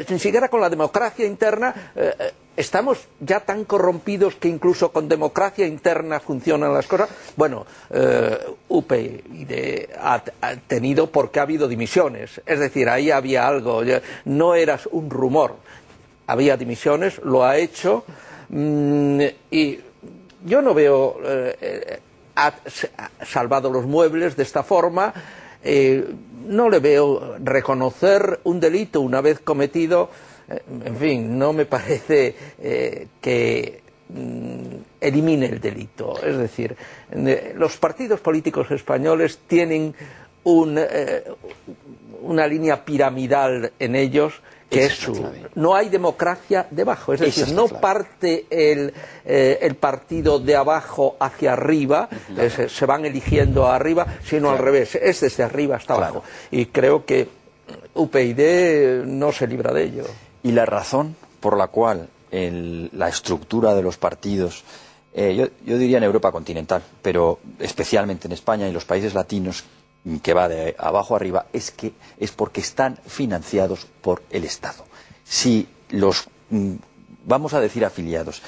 ni siquiera con la democracia interna. Estamos ya tan corrompidos que incluso con democracia interna funcionan las cosas. Bueno, UPyD ha tenido, porque ha habido dimisiones, es decir, ahí había algo, no era un rumor, había dimisiones, lo ha hecho, y yo no veo, ha salvado los muebles de esta forma, no le veo reconocer un delito una vez cometido. En fin, no me parece que elimine el delito. Es decir, los partidos políticos españoles tienen una línea piramidal en ellos que es no hay democracia debajo, es decir, no parte el partido de abajo hacia arriba, se van eligiendo arriba, sino al revés, es desde arriba hasta abajo. Y creo que UPyD no se libra de ello. Y la razón por la cual la estructura de los partidos, yo diría en Europa continental, pero especialmente en España y los países latinos, que va de abajo arriba, es porque están financiados por el Estado. Si los, vamos a decir, afiliados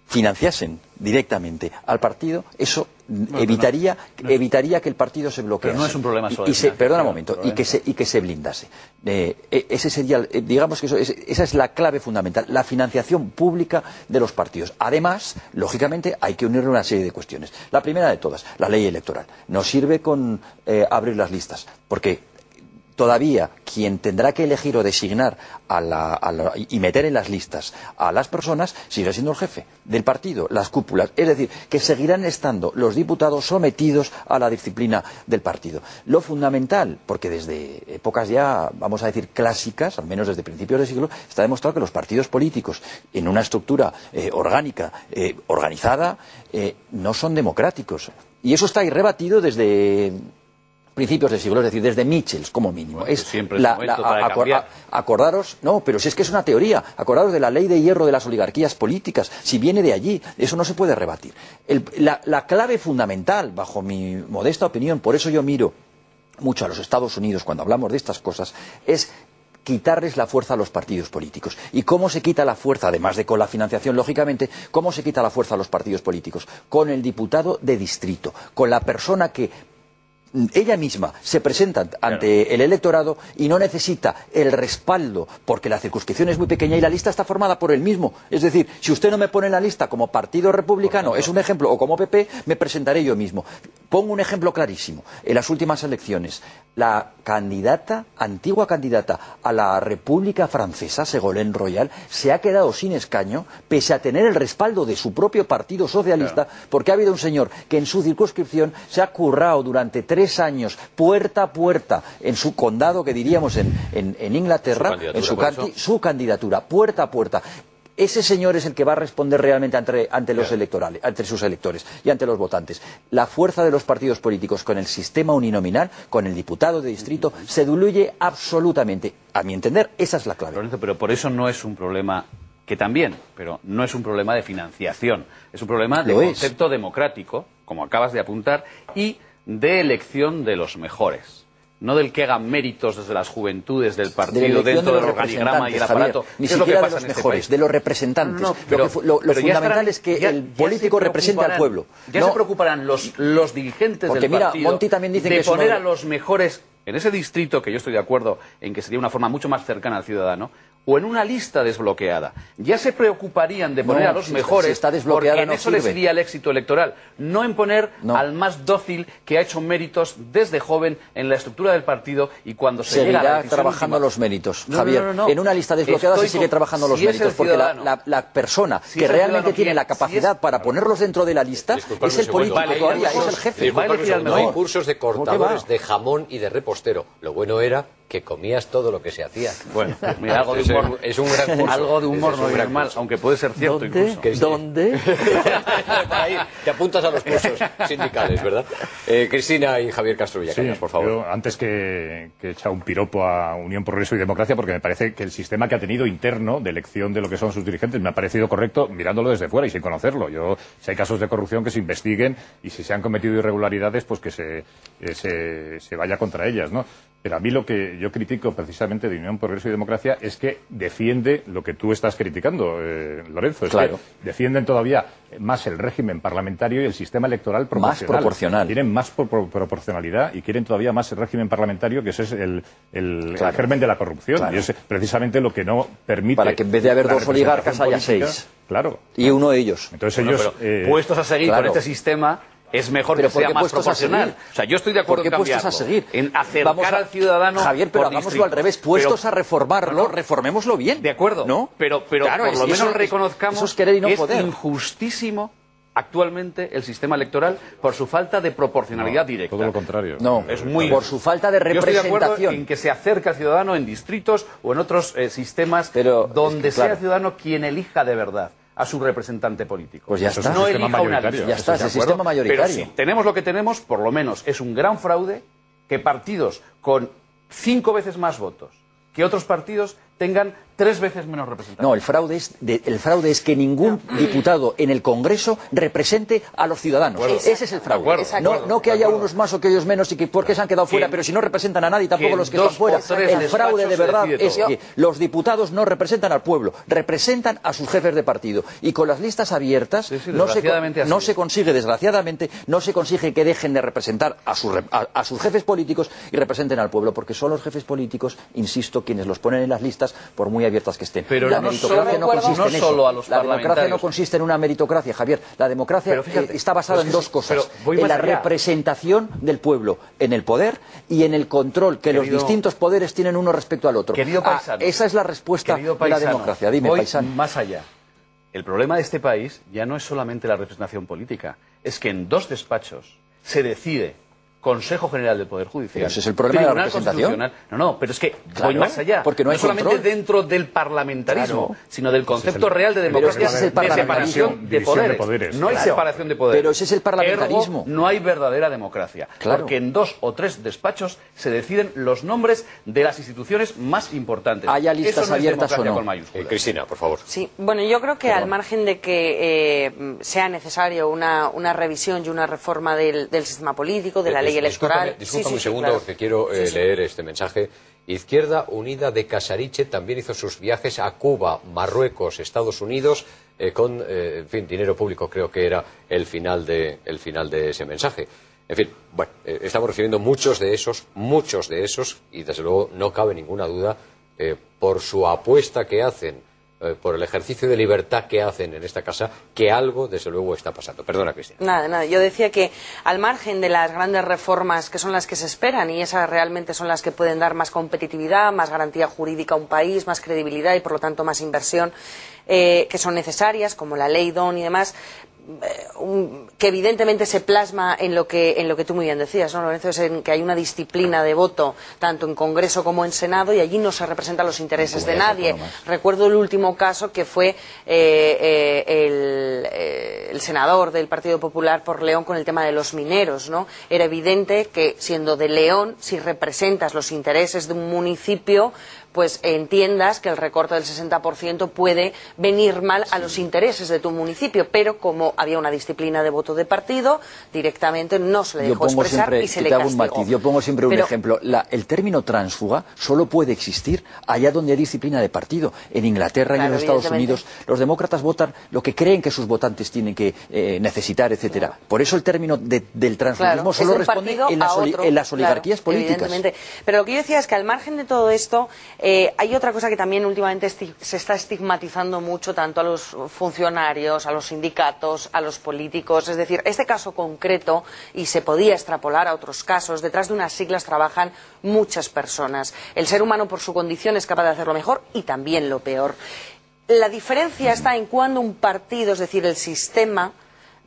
financiasen directamente al partido, eso evitaría que el partido se bloquease. Pero no es un problema solo. Perdona un momento, y que se blindase. Ese sería, digamos que esa es la clave fundamental, la financiación pública de los partidos. Además, lógicamente, hay que unirle una serie de cuestiones. La primera de todas, la ley electoral. No sirve con abrir las listas, porque todavía quien tendrá que elegir o designar y meter en las listas a las personas sigue siendo el jefe del partido, las cúpulas. Es decir, que seguirán estando los diputados sometidos a la disciplina del partido. Lo fundamental, porque desde épocas ya, vamos a decir, clásicas, al menos desde principios de siglo, está demostrado que los partidos políticos, en una estructura orgánica, organizada, no son democráticos. Y eso está irrebatido desde principios del siglo, es decir, desde Michels como mínimo. Bueno, siempre es momento para cambiar. Acordaros, no, pero si es que es una teoría, acordaros de la ley de hierro de las oligarquías políticas, si viene de allí, eso no se puede rebatir. La clave fundamental, bajo mi modesta opinión, por eso yo miro mucho a los Estados Unidos cuando hablamos de estas cosas, es quitarles la fuerza a los partidos políticos. ¿Y cómo se quita la fuerza, además de con la financiación, lógicamente, cómo se quita la fuerza a los partidos políticos? Con el diputado de distrito, con la persona que ella misma se presenta ante el electorado y no necesita el respaldo porque la circunscripción es muy pequeña y la lista está formada por él mismo. Es decir, si usted no me pone en la lista como Partido Republicano, es un ejemplo, o como PP, me presentaré yo mismo. Pongo un ejemplo clarísimo. En las últimas elecciones, la antigua candidata a la República Francesa, Ségolène Royal, se ha quedado sin escaño, pese a tener el respaldo de su propio Partido Socialista, porque ha habido un señor que en su circunscripción se ha currado durante 3 años, puerta a puerta, en su condado, que diríamos en Inglaterra, su candidatura, puerta a puerta. Ese señor es el que va a responder realmente ante los electorales, ante sus electores y ante los votantes. La fuerza de los partidos políticos con el sistema uninominal, con el diputado de distrito, se diluye absolutamente. A mi entender, esa es la clave. Lorenzo, pero por eso no es un problema, que también, pero no es un problema de financiación, es un problema de concepto democrático, como acabas de apuntar, y de elección de los mejores. No del que hagan méritos desde las juventudes del partido dentro del organigrama y el aparato. Javier, ni siquiera de los mejores, de los representantes. Lo fundamental es que el político represente al pueblo. Ya se preocuparán los dirigentes del partido Monti también dice de poner a los mejores en ese distrito, que yo estoy de acuerdo en que sería una forma mucho más cercana al ciudadano, o en una lista desbloqueada. Ya se preocuparían de poner a los mejores, porque en eso les iría el éxito electoral. No en poner al más dócil que ha hecho méritos desde joven en la estructura del partido y cuando se llega a la decisión trabajando los méritos, Javier. En una lista desbloqueada se sigue trabajando los méritos, porque la persona que realmente tiene la capacidad para ponerlos dentro de la lista es el político todavía, es el jefe. No hay cursos de cortadores de jamón y de repostero. Lo bueno era que comías todo lo lo que se hacía. Bueno, mira, algo de humor es un gran curso. Algo de humor no es mal, aunque puede ser cierto incluso. ¿Dónde? Ahí, te apuntas a los cursos sindicales, ¿verdad? Cristina y Javier Castro Villacañas, por favor. Yo, antes que echar un piropo a Unión, Progreso y Democracia, porque me parece que el sistema que ha tenido interno de elección de lo que son sus dirigentes me ha parecido correcto mirándolo desde fuera y sin conocerlo. Si hay casos de corrupción, que se investiguen, y si se han cometido irregularidades, pues que se vaya contra ellas, ¿no? Pero a mí lo que yo critico precisamente de Unión, Progreso y Democracia es que defiende lo que tú estás criticando, Lorenzo. Claro. Que defienden todavía más el régimen parlamentario y el sistema electoral proporcional. Más proporcional. Tienen más proporcionalidad y quieren todavía más el régimen parlamentario, que ese es el germen de la corrupción. Claro. Y es precisamente lo que no permite... Para que en vez de haber 2 oligarcas haya 6. Claro. Y uno de ellos. Entonces ellos... puestos a seguir con este sistema... Es mejor que sea más proporcional. O sea, yo estoy de acuerdo en cambiarlo, en acercar al ciudadano. Javier, pero hagámoslo al revés. Puestos a reformarlo, reformémoslo bien. De acuerdo, ¿no? Pero claro, por lo menos reconozcamos que es injustísimo actualmente el sistema electoral por su falta de proporcionalidad directa. Todo lo contrario. No, es muy por su falta de representación. Yo estoy de acuerdo en que se acerque al ciudadano en distritos o en otros sistemas donde sea el ciudadano quien elija de verdad a su representante político. Pues ya está. No elija una lista. Ya está, es el sistema mayoritario. Pero si tenemos lo que tenemos, por lo menos es un gran fraude que partidos con 5 veces más votos que otros partidos tengan 3 veces menos representantes. No, el fraude es que ningún diputado en el Congreso represente a los ciudadanos. Ese es el fraude. No que haya unos más o que ellos menos y que porque se han quedado fuera, pero si no representan a nadie, tampoco los que están fuera. El fraude de verdad es que los diputados no representan al pueblo, representan a sus jefes de partido. Y con las listas abiertas no se consigue, desgraciadamente, no se consigue que dejen de representar a sus jefes políticos y representen al pueblo, porque son los jefes políticos, insisto, quienes los ponen en las listas, por muy abiertas que estén. Pero la meritocracia no consiste en eso. La democracia no consiste en una meritocracia, Javier. La democracia está basada en 2 cosas. En la representación del pueblo, en el poder y en el control que los distintos poderes tienen uno respecto al otro. Esa es la respuesta de la democracia. Dime, paisano. Más allá. El problema de este país ya no es solamente la representación política. Es que en 2 despachos se decide Consejo General del Poder Judicial. Pero ese es el problema de la representación. No, pero es que voy más allá. Porque no hay solamente control. Dentro del parlamentarismo, sino del concepto real de democracia, ese es el de separación de poderes. No hay separación de poderes. Pero ese es el parlamentarismo. Ergo, no hay verdadera democracia. Porque en 2 o 3 despachos se deciden los nombres de las instituciones más importantes. ¿Haya listas Eso no abiertas es o no? con mayúsculas. Cristina, por favor. Sí, bueno, yo creo que al margen de que sea necesario una revisión y una reforma del sistema político, de la ley electoral... Disculpa un segundo, claro, porque quiero leer este mensaje. Izquierda Unida de Casariche también hizo sus viajes a Cuba, Marruecos, Estados Unidos, con, en fin, dinero público, creo que era el final de ese mensaje. En fin, bueno, estamos recibiendo muchos de esos, y desde luego no cabe ninguna duda, por su apuesta que hacen, por el ejercicio de libertad que hacen en esta casa, que algo, desde luego, está pasando. Perdona, Cristina. Nada. Yo decía que al margen de las grandes reformas que son las que se esperan, y esas realmente son las que pueden dar más competitividad, más garantía jurídica a un país, más credibilidad y, por lo tanto, más inversión, que son necesarias, como la ley DON y demás, que evidentemente se plasma en lo que tú muy bien decías, ¿no, Lorenzo? Es en que hay una disciplina de voto tanto en Congreso como en Senado, y allí no se representan los intereses de nadie. Recuerdo el último caso, que fue el senador del Partido Popular por León con el tema de los mineros, ¿no? Era evidente que, siendo de León, si representas los intereses de un municipio, pues entiendas que el recorte del 60% puede venir mal a los intereses de tu municipio, pero como había una disciplina de voto de partido, directamente no se le dejó expresar y se le castigó. Yo pongo siempre un ejemplo. El término tránsfuga solo puede existir allá donde hay disciplina de partido. En Inglaterra y en los Estados Unidos los demócratas votan lo que creen que sus votantes tienen que necesitar, etcétera. Por eso el término del transfugismo solo responde en las oligarquías políticas. Pero lo que yo decía es que, al margen de todo esto, hay otra cosa que también últimamente se está estigmatizando mucho, tanto a los funcionarios, a los sindicatos, a los políticos. Es decir, este caso concreto, y se podía extrapolar a otros casos, detrás de unas siglas trabajan muchas personas. El ser humano, por su condición, es capaz de hacer lo mejor y también lo peor. La diferencia está en cuando un partido, es decir, el sistema,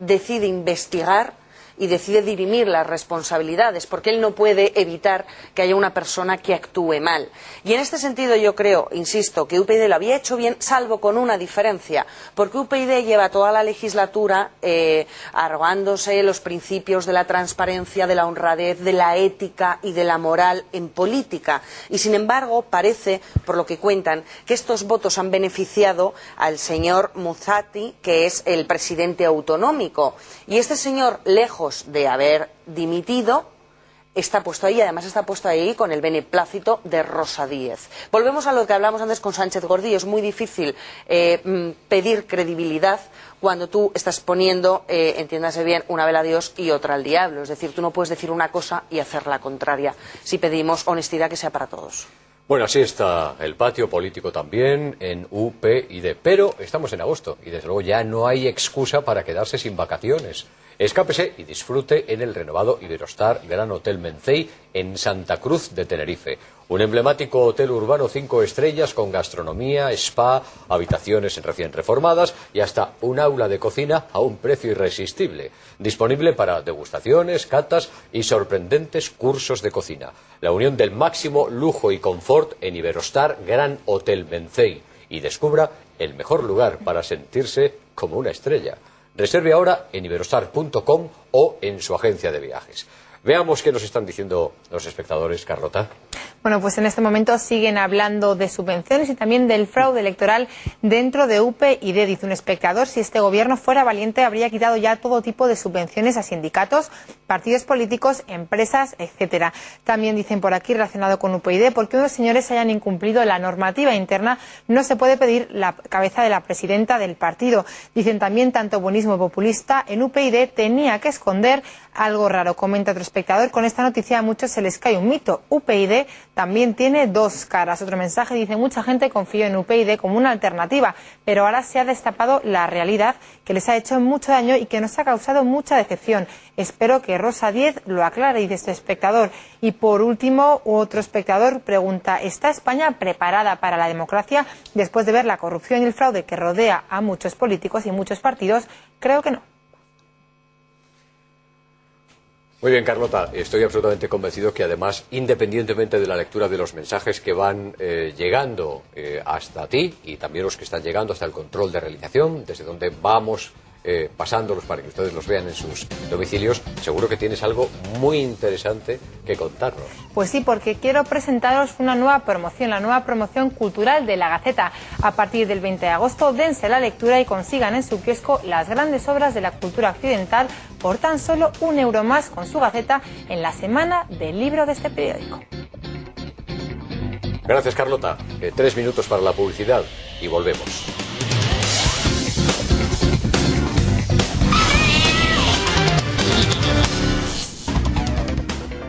decide investigar y decide dirimir las responsabilidades, porque él no puede evitar que haya una persona que actúe mal. Y en este sentido yo creo, insisto, que UPyD lo había hecho bien, salvo con una diferencia, porque UPyD lleva toda la legislatura arrogándose los principios de la transparencia, de la honradez, de la ética y de la moral en política. Y sin embargo, parece, por lo que cuentan, que estos votos han beneficiado al señor Muzzati, que es el presidente autonómico. Y este señor, lejos de haber dimitido, está puesto ahí, además está puesto ahí con el beneplácito de Rosa Díez. Volvemos a lo que hablamos antes con Sánchez Gordillo. Es muy difícil pedir credibilidad cuando tú estás poniendo, entiéndase bien, una vela a Dios y otra al diablo. Es decir, tú no puedes decir una cosa y hacer la contraria. Si pedimos honestidad, que sea para todos. Bueno, así está el patio político también en UPyD. Pero estamos en agosto y desde luego ya no hay excusa para quedarse sin vacaciones. Escápese y disfrute en el renovado Iberostar Gran Hotel Mencey en Santa Cruz de Tenerife. Un emblemático hotel urbano 5 estrellas con gastronomía, spa, habitaciones recién reformadas y hasta un aula de cocina a un precio irresistible. Disponible para degustaciones, catas y sorprendentes cursos de cocina. La unión del máximo lujo y confort en Iberostar Gran Hotel Mencey. Y descubra el mejor lugar para sentirse como una estrella. Reserve ahora en iberostar.com o en su agencia de viajes. Veamos qué nos están diciendo los espectadores, Carlota. Bueno, pues en este momento siguen hablando de subvenciones y también del fraude electoral dentro de UPyD. Dice un espectador: si este gobierno fuera valiente, habría quitado ya todo tipo de subvenciones a sindicatos, partidos políticos, empresas, etcétera. También dicen por aquí, relacionado con UPyD, porque unos señores hayan incumplido la normativa interna, no se puede pedir la cabeza de la presidenta del partido. Dicen también, tanto buenismo populista, en UPyD tenía que esconder algo raro. Comenta otro espectador: con esta noticia a muchos se les cae un mito. UPyD también tiene dos caras. Otro mensaje dice: mucha gente confió en UPyD como una alternativa, pero ahora se ha destapado la realidad, que les ha hecho mucho daño y que nos ha causado mucha decepción. Espero que Rosa Díez lo aclare, dice este espectador. Y por último, otro espectador pregunta: ¿está España preparada para la democracia después de ver la corrupción y el fraude que rodea a muchos políticos y muchos partidos? Creo que no. Muy bien, Carlota, estoy absolutamente convencido que además, independientemente de la lectura de los mensajes que van llegando hasta ti y también los que están llegando hasta el control de realización, desde donde vamos pasándolos para que ustedes los vean en sus domicilios, seguro que tienes algo muy interesante que contarnos. Pues sí, porque quiero presentaros una nueva promoción, la nueva promoción cultural de La Gaceta. A partir del 20 de agosto, dense la lectura y consigan en su kiosco las grandes obras de la cultura occidental por tan solo €1 más con su Gaceta en la semana del libro de este periódico. Gracias, Carlota. 3 minutos para la publicidad y volvemos.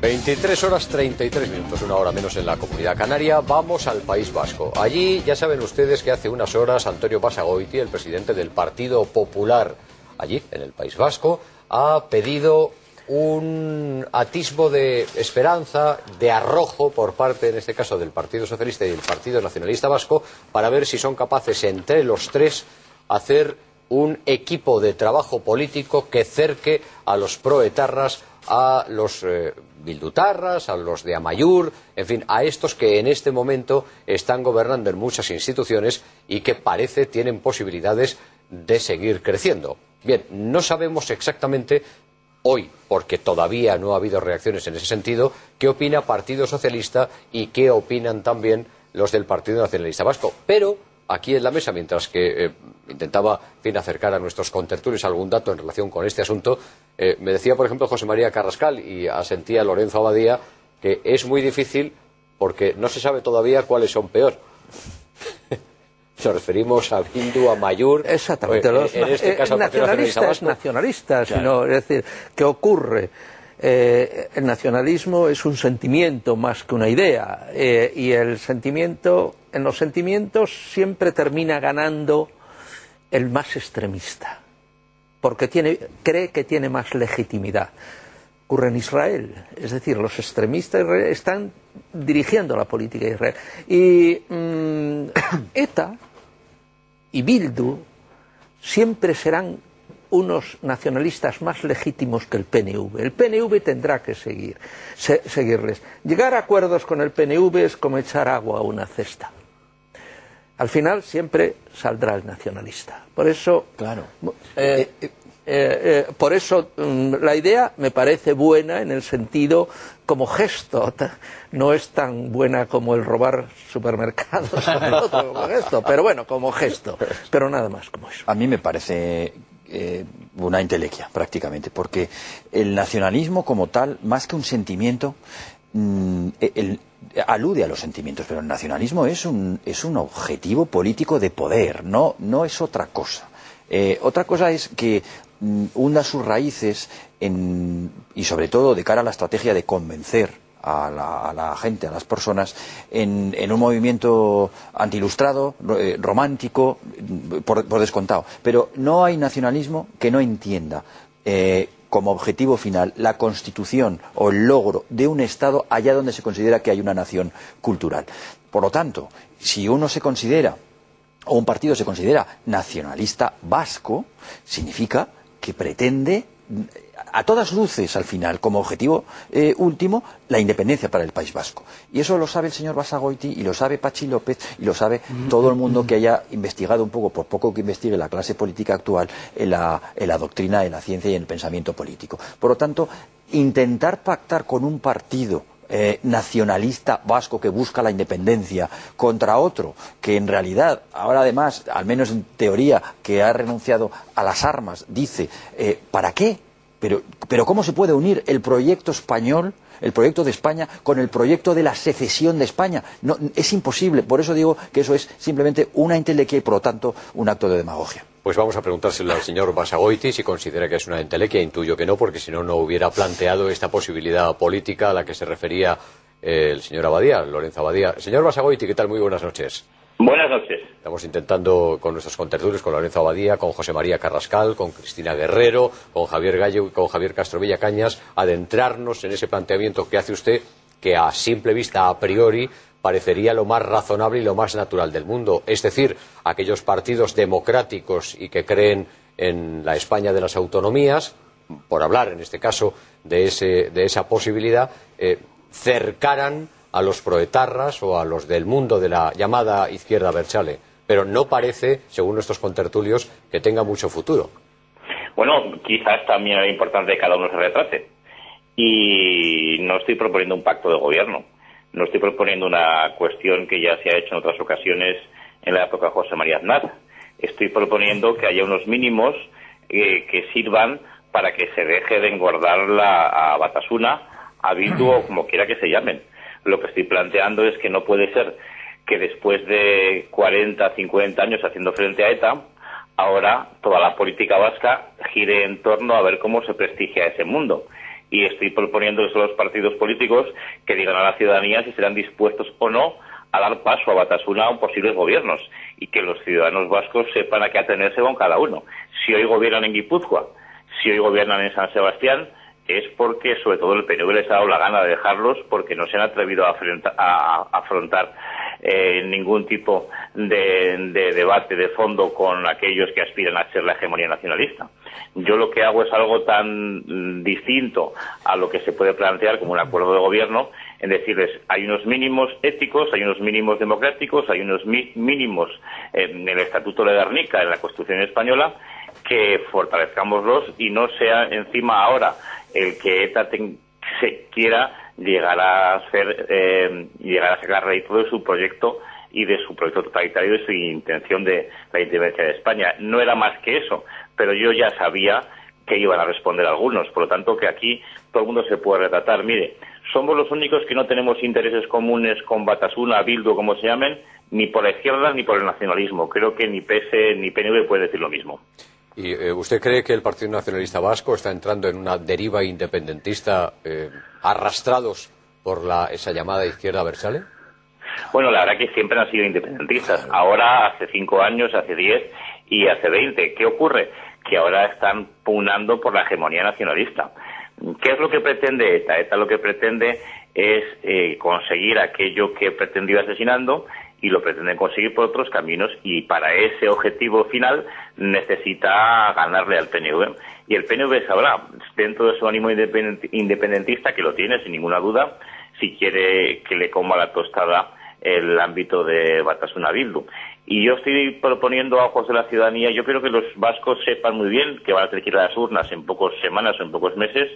23:33, una hora menos en la Comunidad Canaria. Vamos al País Vasco. Allí ya saben ustedes que hace unas horas Antonio Basagoiti, el presidente del Partido Popular, allí en el País Vasco, ha pedido un atisbo de esperanza, de arrojo por parte, en este caso, del Partido Socialista y del Partido Nacionalista Vasco, para ver si son capaces entre los tres hacer un equipo de trabajo político que cerque a los proetarras, a los bildutarras, a los de Amaiur, en fin, a estos que en este momento están gobernando en muchas instituciones y que parece tienen posibilidades de seguir creciendo. Bien, no sabemos exactamente hoy, porque todavía no ha habido reacciones en ese sentido, qué opina Partido Socialista y qué opinan también los del Partido Nacionalista Vasco. Pero aquí en la mesa, mientras que intentaba, en fin, acercar a nuestros contertulios algún dato en relación con este asunto, me decía, por ejemplo, José María Carrascal, y asentía Lorenzo Abadía, que es muy difícil porque no se sabe todavía cuáles son peor. Nos referimos a Bildu, a Amaiur. Exactamente. En este caso, nacionalistas, claro. Sino, es decir, ¿qué ocurre? El nacionalismo es un sentimiento más que una idea, y el sentimiento, en los sentimientos siempre termina ganando el más extremista, porque cree que tiene más legitimidad. Ocurre en Israel, es decir, los extremistas están dirigiendo la política de Israel. Y ETA y Bildu siempre serán unos nacionalistas más legítimos que el PNV. El PNV tendrá que seguirles. Llegar a acuerdos con el PNV es como echar agua a una cesta. Al final siempre saldrá el nacionalista. Por eso, claro. La idea me parece buena en el sentido como gesto. No es tan buena como el robar supermercados o el otro como gesto, pero bueno, como gesto. Pero nada más como eso. A mí me parece una entelequia, prácticamente, porque el nacionalismo como tal, más que un sentimiento, alude a los sentimientos, pero el nacionalismo es un objetivo político de poder, no es otra cosa. Otra cosa es que hunda sus raíces y sobre todo de cara a la estrategia de convencer a la gente, a las personas, en un movimiento antiilustrado, romántico, por descontado. Pero no hay nacionalismo que no entienda como objetivo final la constitución o el logro de un Estado allá donde se considera que hay una nación cultural. Por lo tanto, si uno se considera, o un partido se considera nacionalista vasco, significa que pretende a todas luces, al final, como objetivo último, la independencia para el País Vasco. Y eso lo sabe el señor Basagoiti, y lo sabe Pachi López, y lo sabe todo el mundo que haya investigado un poco, por poco que investigue la clase política actual, en la doctrina, en la ciencia y en el pensamiento político. Por lo tanto, intentar pactar con un partido nacionalista vasco que busca la independencia contra otro que en realidad, ahora además, al menos en teoría, que ha renunciado a las armas, dice ¿para qué? Pero ¿cómo se puede unir el proyecto español, el proyecto de España, con el proyecto de la secesión de España? No, es imposible. Por eso digo que eso es simplemente una entelequia y por lo tanto un acto de demagogia. Pues vamos a preguntárselo al señor Basagoiti si considera que es una entelequia. Intuyo que no, porque si no, no hubiera planteado esta posibilidad política a la que se refería el señor Abadía, Lorenzo Abadía. Señor Basagoiti, ¿qué tal? Muy buenas noches. Buenas noches. Estamos intentando con nuestros contertulios, con Lorenzo Abadía, con José María Carrascal, con Cristina Guerrero, con Javier Gallo y con Javier Castrovilla Cañas, adentrarnos en ese planteamiento que hace usted, que a simple vista, a priori, parecería lo más razonable y lo más natural del mundo. Es decir, aquellos partidos democráticos y que creen en la España de las autonomías, por hablar en este caso de esa posibilidad, cercaran a los proetarras o a los del mundo de la llamada izquierda abertzale. Pero no parece, según nuestros contertulios, que tenga mucho futuro. Bueno, quizás también es importante que cada uno se retrate. Y no estoy proponiendo un pacto de gobierno. No estoy proponiendo una cuestión que ya se ha hecho en otras ocasiones en la época de José María Aznar. Estoy proponiendo que haya unos mínimos que sirvan para que se deje de engordar a Batasuna, a Bildu o como quiera que se llamen. Lo que estoy planteando es que no puede ser que después de 40, 50 años haciendo frente a ETA, ahora toda la política vasca gire en torno a ver cómo se prestigia ese mundo. Y estoy proponiendo eso a los partidos políticos que digan a la ciudadanía si serán dispuestos o no a dar paso a Batasuna o posibles gobiernos, y que los ciudadanos vascos sepan a qué atenerse con cada uno. Si hoy gobiernan en Guipúzcoa, si hoy gobiernan en San Sebastián, es porque sobre todo el PNV les ha dado la gana de dejarlos, porque no se han atrevido a afrontar ningún tipo de debate de fondo con aquellos que aspiran a ser la hegemonía nacionalista. Yo lo que hago es algo tan distinto a lo que se puede plantear como un acuerdo de gobierno, en decirles, hay unos mínimos éticos, hay unos mínimos democráticos, hay unos mínimos en el Estatuto de Gernika, en la Constitución española, que fortalezcámoslos y no sea encima ahora el que ETA se quiera llegar a sacar rédito de su proyecto y de su proyecto totalitario y de su intención de la independencia de España. No era más que eso, pero yo ya sabía que iban a responder algunos, por lo tanto que aquí todo el mundo se puede retratar. Mire, somos los únicos que no tenemos intereses comunes con Batasuna, Bildu, como se llamen, ni por la izquierda ni por el nacionalismo. Creo que ni PS ni PNV puede decir lo mismo. ¿Y usted cree que el Partido Nacionalista Vasco está entrando en una deriva independentista arrastrados por esa llamada izquierda abertzale? Bueno, la verdad que siempre han sido independentistas. Ahora, hace 5 años, hace 10 y hace 20. ¿Qué ocurre? Que ahora están pugnando por la hegemonía nacionalista. ¿Qué es lo que pretende ETA? ETA lo que pretende es conseguir aquello que pretendió asesinando, y lo pretenden conseguir por otros caminos, y para ese objetivo final necesita ganarle al PNV. Y el PNV sabrá, dentro de su ánimo independentista, que lo tiene sin ninguna duda, si quiere que le coma la tostada el ámbito de Batasuna Bildu. Y yo estoy proponiendo a ojos de la ciudadanía, yo quiero que los vascos sepan muy bien que van a tener que ir a las urnas en pocas semanas o en pocos meses,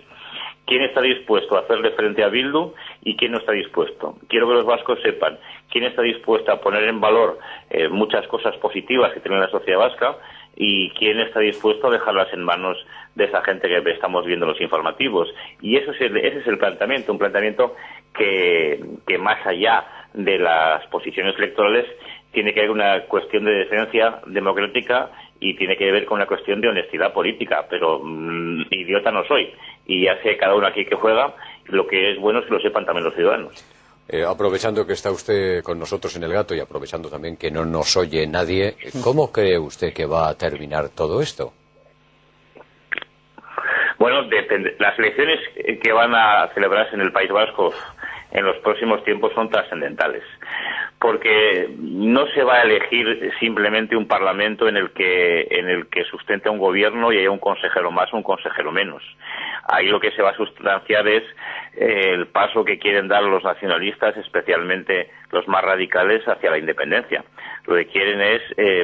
quién está dispuesto a hacerle frente a Bildu y quién no está dispuesto. Quiero que los vascos sepan quién está dispuesto a poner en valor muchas cosas positivas que tiene la sociedad vasca y quién está dispuesto a dejarlas en manos de esa gente que estamos viendo en los informativos. Y ese es el planteamiento, un planteamiento que más allá de las posiciones electorales tiene que haber una cuestión de decencia democrática y tiene que ver con una cuestión de honestidad política, pero idiota no soy, y ya sé cada uno aquí que juega, lo que es bueno es que lo sepan también los ciudadanos. Aprovechando que está usted con nosotros en El Gato y aprovechando también que no nos oye nadie, ¿cómo cree usted que va a terminar todo esto? Bueno, depende. Las elecciones que van a celebrarse en el País Vasco en los próximos tiempos son trascendentales, porque no se va a elegir simplemente un parlamento en el que sustente un gobierno y haya un consejero más o un consejero menos. Ahí lo que se va a sustanciar es el paso que quieren dar los nacionalistas, especialmente los más radicales, hacia la independencia. Lo que quieren es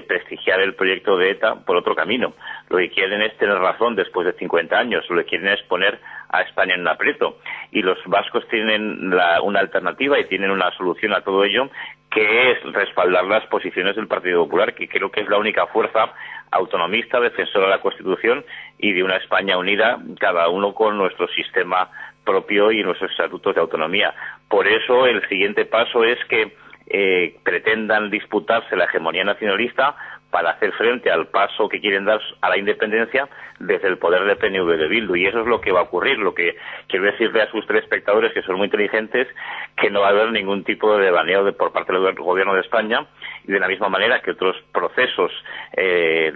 prestigiar el proyecto de ETA por otro camino. Lo que quieren es tener razón después de 50 años. Lo que quieren es poner a España en un aprieto. Y los vascos tienen una alternativa y tienen una solución a todo ello, que es respaldar las posiciones del Partido Popular, que creo que es la única fuerza autonomista, defensora de la Constitución y de una España unida, cada uno con nuestro sistema propio y nuestros estatutos de autonomía. Por eso el siguiente paso es que pretendan disputarse la hegemonía nacionalista para hacer frente al paso que quieren dar a la independencia desde el poder de PNV de Bildu. Y eso es lo que va a ocurrir. Lo que quiero decirle a sus telespectadores, que son muy inteligentes, que no va a haber ningún tipo de devaneo por parte del gobierno de España, y de la misma manera que otros procesos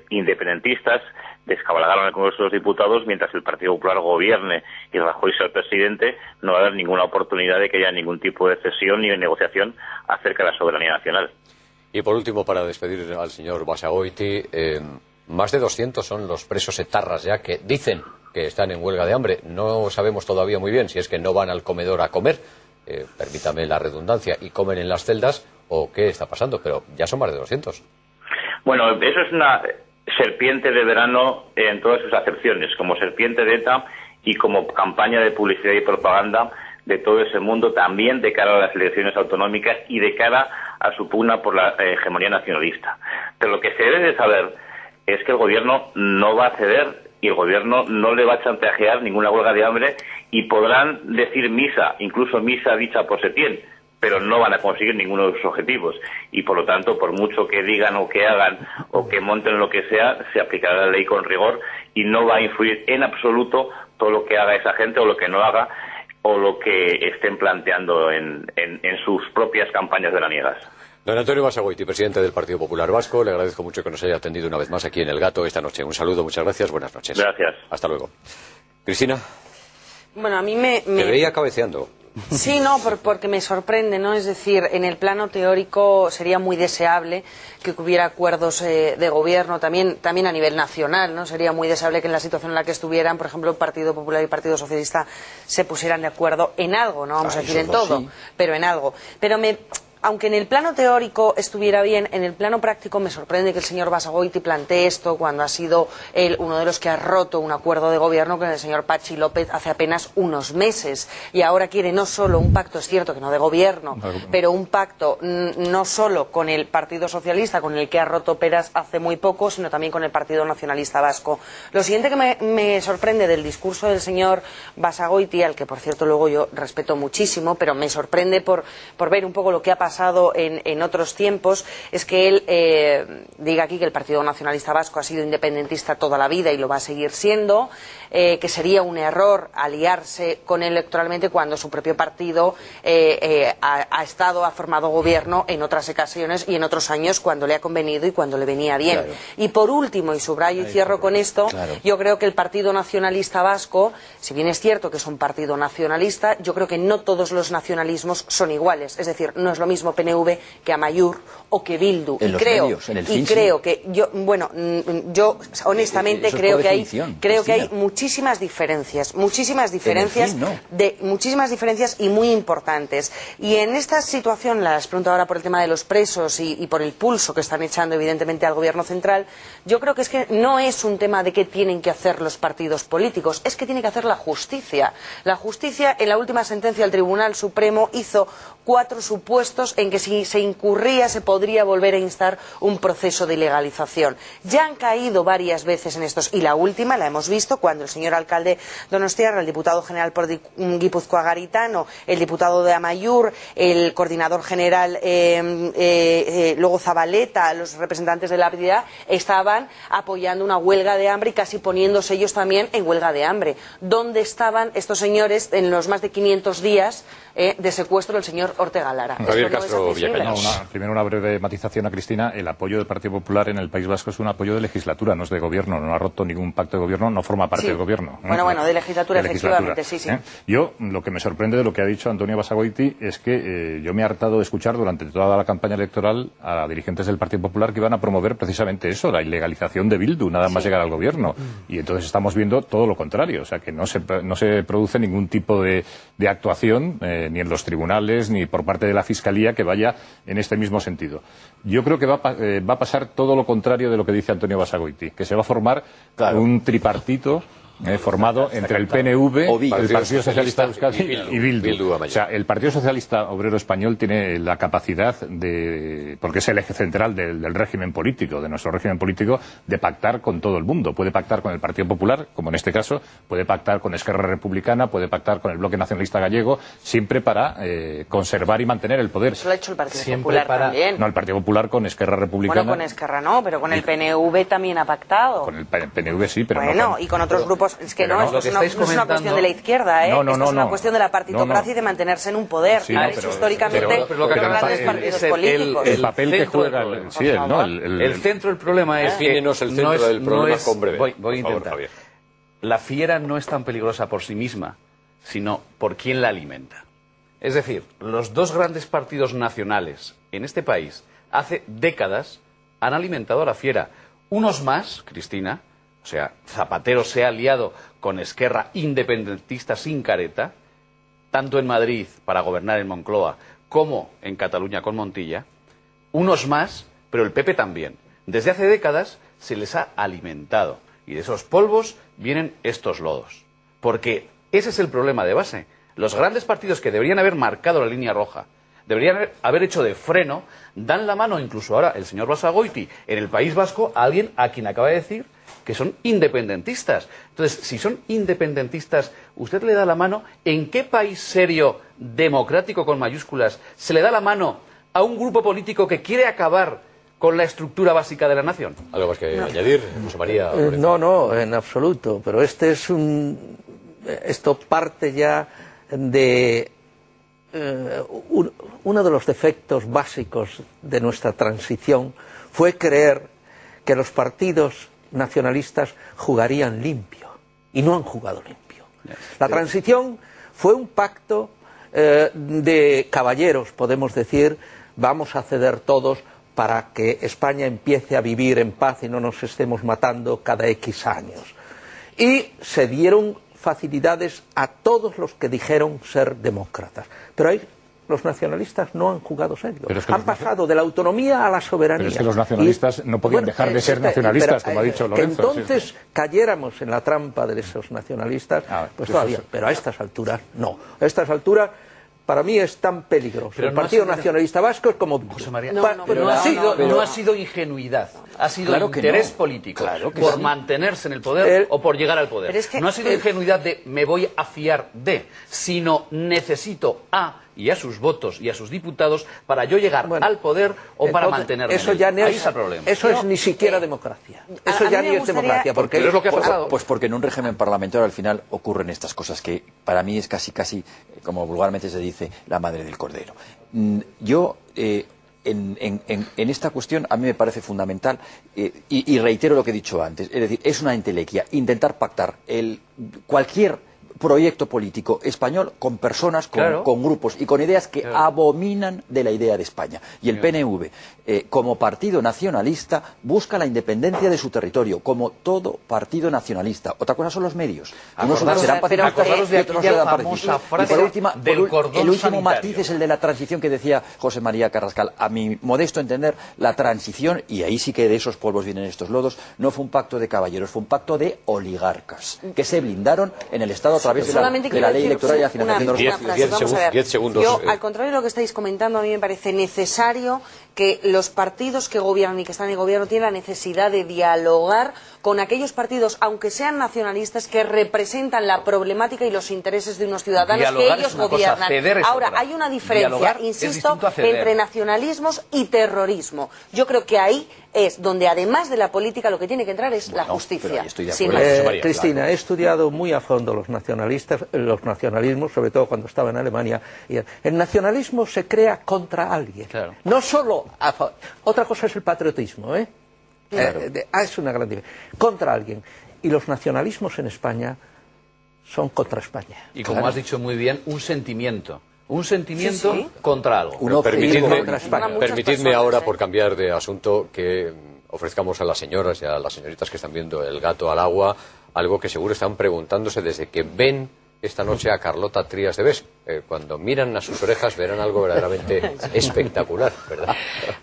independentistas descabalgaron el Congreso de los Diputados, mientras el Partido Popular gobierne y Rajoy sea el presidente, no va a haber ninguna oportunidad de que haya ningún tipo de cesión ni de negociación acerca de la soberanía nacional. Y por último, para despedir al señor Basagoiti, más de 200 son los presos etarras ya que dicen que están en huelga de hambre. No sabemos todavía muy bien si es que no van al comedor a comer, permítame la redundancia, y comen en las celdas, o qué está pasando, pero ya son más de 200. Bueno, eso es una serpiente de verano en todas sus acepciones, como serpiente de ETA y como campaña de publicidad y propaganda de todo ese mundo, también de cara a las elecciones autonómicas y de cara a su pugna por la hegemonía nacionalista. Pero lo que se debe de saber es que el gobierno no va a ceder y el gobierno no le va a chantajear ninguna huelga de hambre, y podrán decir misa, incluso misa dicha por Setién, pero no van a conseguir ninguno de sus objetivos, y por lo tanto, por mucho que digan o que hagan o que monten lo que sea, se aplicará la ley con rigor y no va a influir en absoluto todo lo que haga esa gente o lo que no haga o lo que estén planteando en sus propias campañas veraniegas. Don Antonio Basagoiti, presidente del Partido Popular Vasco, le agradezco mucho que nos haya atendido una vez más aquí en El Gato esta noche. Un saludo, muchas gracias, buenas noches. Gracias. Hasta luego. Cristina. Bueno, a mí me... Te veía cabeceando. Sí, no, porque me sorprende, ¿no? Es decir, en el plano teórico sería muy deseable que hubiera acuerdos de gobierno, también a nivel nacional, ¿no? Sería muy deseable que en la situación en la que estuvieran, por ejemplo, el Partido Popular y el Partido Socialista se pusieran de acuerdo en algo, no vamos a decir en todo, sí, pero en algo. Pero aunque en el plano teórico estuviera bien, en el plano práctico me sorprende que el señor Basagoiti plantee esto cuando ha sido él uno de los que ha roto un acuerdo de gobierno con el señor Patxi López hace apenas unos meses, y ahora quiere no solo un pacto, es cierto que no de gobierno, pero un pacto no solo con el Partido Socialista, con el que ha roto peras hace muy poco, sino también con el Partido Nacionalista Vasco. Lo siguiente que me sorprende del discurso del señor Basagoiti, al que por cierto luego yo respeto muchísimo, pero me sorprende por ver un poco lo que ha pasado en otros tiempos, es que él diga aquí que el Partido Nacionalista Vasco ha sido independentista toda la vida y lo va a seguir siendo, que sería un error aliarse con él electoralmente cuando su propio partido ha formado gobierno en otras ocasiones y en otros años cuando le ha convenido y cuando le venía bien. Claro. Y por último, y subrayo y cierro con esto, yo creo que el Partido Nacionalista Vasco, si bien es cierto que es un partido nacionalista, yo creo que no todos los nacionalismos son iguales, es decir, no es lo mismo PNV que Amaiur o que Bildu, y creo que yo honestamente creo que hay muchísimas diferencias y muy importantes, y en esta situación, las pregunto ahora por el tema de los presos y por el pulso que están echando evidentemente al gobierno central, yo creo que es que no es un tema de qué tienen que hacer los partidos políticos, es que tiene que hacer la justicia. La justicia, en la última sentencia del Tribunal Supremo, hizo 4 supuestos en que si se incurría se podría volver a instar un proceso de ilegalización. Ya han caído varias veces en estos, y la última la hemos visto cuando el señor alcalde Donostiarra, el diputado general por Guipúzcoa Garitano, el diputado de Amaiur, el coordinador general luego Zabaleta, los representantes de la PDA estaban apoyando una huelga de hambre y casi poniéndose ellos también en huelga de hambre. ¿Dónde estaban estos señores en los más de 500 días de secuestro del señor Ortega Lara? Javier Castro Villacañas. Primero una breve matización a Cristina. El apoyo del Partido Popular en el País Vasco es un apoyo de legislatura, no es de gobierno. No ha roto ningún pacto de gobierno, no forma parte del gobierno. Bueno, de legislatura, efectivamente, sí. Yo, lo que me sorprende de lo que ha dicho Antonio Basagoiti es que yo me he hartado de escuchar durante toda la campaña electoral a dirigentes del Partido Popular que iban a promover precisamente eso, la ilegalización de Bildu, nada más llegar al gobierno. Y entonces estamos viendo todo lo contrario, o sea, que no se produce ningún tipo de actuación, ni en los tribunales, ni por parte de la Fiscalía, que vaya en este mismo sentido. Yo creo que va a pasar todo lo contrario de lo que dice Antonio Basagoiti, que se va a formar un tripartito formado entre el PNV, el Partido Socialista de Euskadi y Bildu. O sea, el Partido Socialista Obrero Español tiene la capacidad porque es el eje central del régimen político, de nuestro régimen político, de pactar con todo el mundo. Puede pactar con el Partido Popular, como en este caso, puede pactar con Esquerra Republicana, puede pactar con el Bloque Nacionalista Gallego, siempre para conservar y mantener el poder. Eso lo ha hecho el Partido Popular también. No, el Partido Popular con Esquerra Republicana. Bueno, con Esquerra no, pero con el PNV también ha pactado. Con el PNV sí, pero no. Y con otros grupos. Es que no es una cuestión de la izquierda, esto es una cuestión de la partitocracia y de mantenerse en un poder. Históricamente, los grandes partidos políticos. El papel que juega el centro del problema es defínenos el centro del problema con breve. Voy a intentar. La fiera no es tan peligrosa por sí misma, sino por quién la alimenta. Es decir, los dos grandes partidos nacionales en este país hace décadas han alimentado a la fiera. Unos más, Cristina, O sea, Zapatero se ha aliado con Esquerra independentista sin careta, tanto en Madrid para gobernar en Moncloa como en Cataluña con Montilla, unos más, pero el PP también. Desde hace décadas se les ha alimentado y de esos polvos vienen estos lodos. Porque ese es el problema de base. Los grandes partidos que deberían haber marcado la línea roja, deberían haber hecho de freno, dan la mano, incluso ahora el señor Basagoiti, en el País Vasco, a alguien a quien acaba de decir que son independentistas. Entonces, si son independentistas, ¿usted le da la mano? ¿En qué país serio, democrático con mayúsculas, se le da la mano a un grupo político que quiere acabar con la estructura básica de la nación? ¿Algo más que añadir, José María? No, en absoluto. Pero esto parte ya de uno de los defectos básicos de nuestra transición fue creer que los partidos nacionalistas jugarían limpio, y no han jugado limpio. La transición fue un pacto de caballeros, podemos decir, vamos a ceder todos para que España empiece a vivir en paz y no nos estemos matando cada X años. Y se dieron facilidades a todos los que dijeron ser demócratas. Pero ahí los nacionalistas no han jugado serio. Han pasado de la autonomía a la soberanía. Pero es que los nacionalistas no podían dejar de ser nacionalistas, como ha dicho Lorenzo. Que entonces cayéramos en la trampa de esos nacionalistas, pues todavía. Pero a estas alturas, no. A estas alturas, para mí es tan peligroso. Pero el Partido Nacionalista Vasco es como... José María, no ha sido ingenuidad, ha sido interés político por mantenerse en el poder o por llegar al poder. No ha sido ingenuidad de me voy a fiar de, sino necesito y a sus votos y a sus diputados para yo llegar al poder o para mantenerme. Eso ya ahí está el problema. Eso es ni siquiera democracia. Eso ya ni es democracia. Porque es lo que ha pasado. Pues porque en un régimen parlamentario al final ocurren estas cosas que para mí es casi, como vulgarmente se dice, la madre del cordero. Yo... En esta cuestión a mí me parece fundamental y reitero lo que he dicho antes, es decir, es una entelequia intentar pactar cualquier proyecto político español con personas, con grupos y con ideas que abominan de la idea de España. Y el PNV, como partido nacionalista, busca la independencia de su territorio, como todo partido nacionalista. Otra cosa son los medios. Unos serán pacifistas y otros no serán pacifistas. Y por último, el último matiz es el de la transición que decía José María Carrascal. A mi modesto entender, la transición, y ahí sí que de esos polvos vienen estos lodos, no fue un pacto de caballeros, fue un pacto de oligarcas, que se blindaron en el Estado a través de la ley electoral y la financiación de los partidos. 10 segundos. Yo, al contrario de lo que estáis comentando, a mí me parece necesario que los partidos que gobiernan y que están en el gobierno tienen la necesidad de dialogar con aquellos partidos, aunque sean nacionalistas, que representan la problemática y los intereses de unos ciudadanos dialogar que ellos gobiernan. Ahora, hay una diferencia, insisto, entre nacionalismos y terrorismo. Yo creo que ahí es donde, además de la política, lo que tiene que entrar es la justicia. Cristina, he estudiado muy a fondo los nacionalismos, sobre todo cuando estaba en Alemania. Y el nacionalismo se crea contra alguien. No solo... Otra cosa es el patriotismo, es una gran diferencia. Contra alguien. Y los nacionalismos en España son contra España. Y como has dicho muy bien, un sentimiento. Un sentimiento contra algo. Permitidme ahora, por cambiar de asunto, que ofrezcamos a las señoras y a las señoritas que están viendo El gato al agua algo que seguro están preguntándose desde que ven esta noche a Carlota Trías de Bes. Cuando miran a sus orejas verán algo verdaderamente espectacular, ¿verdad?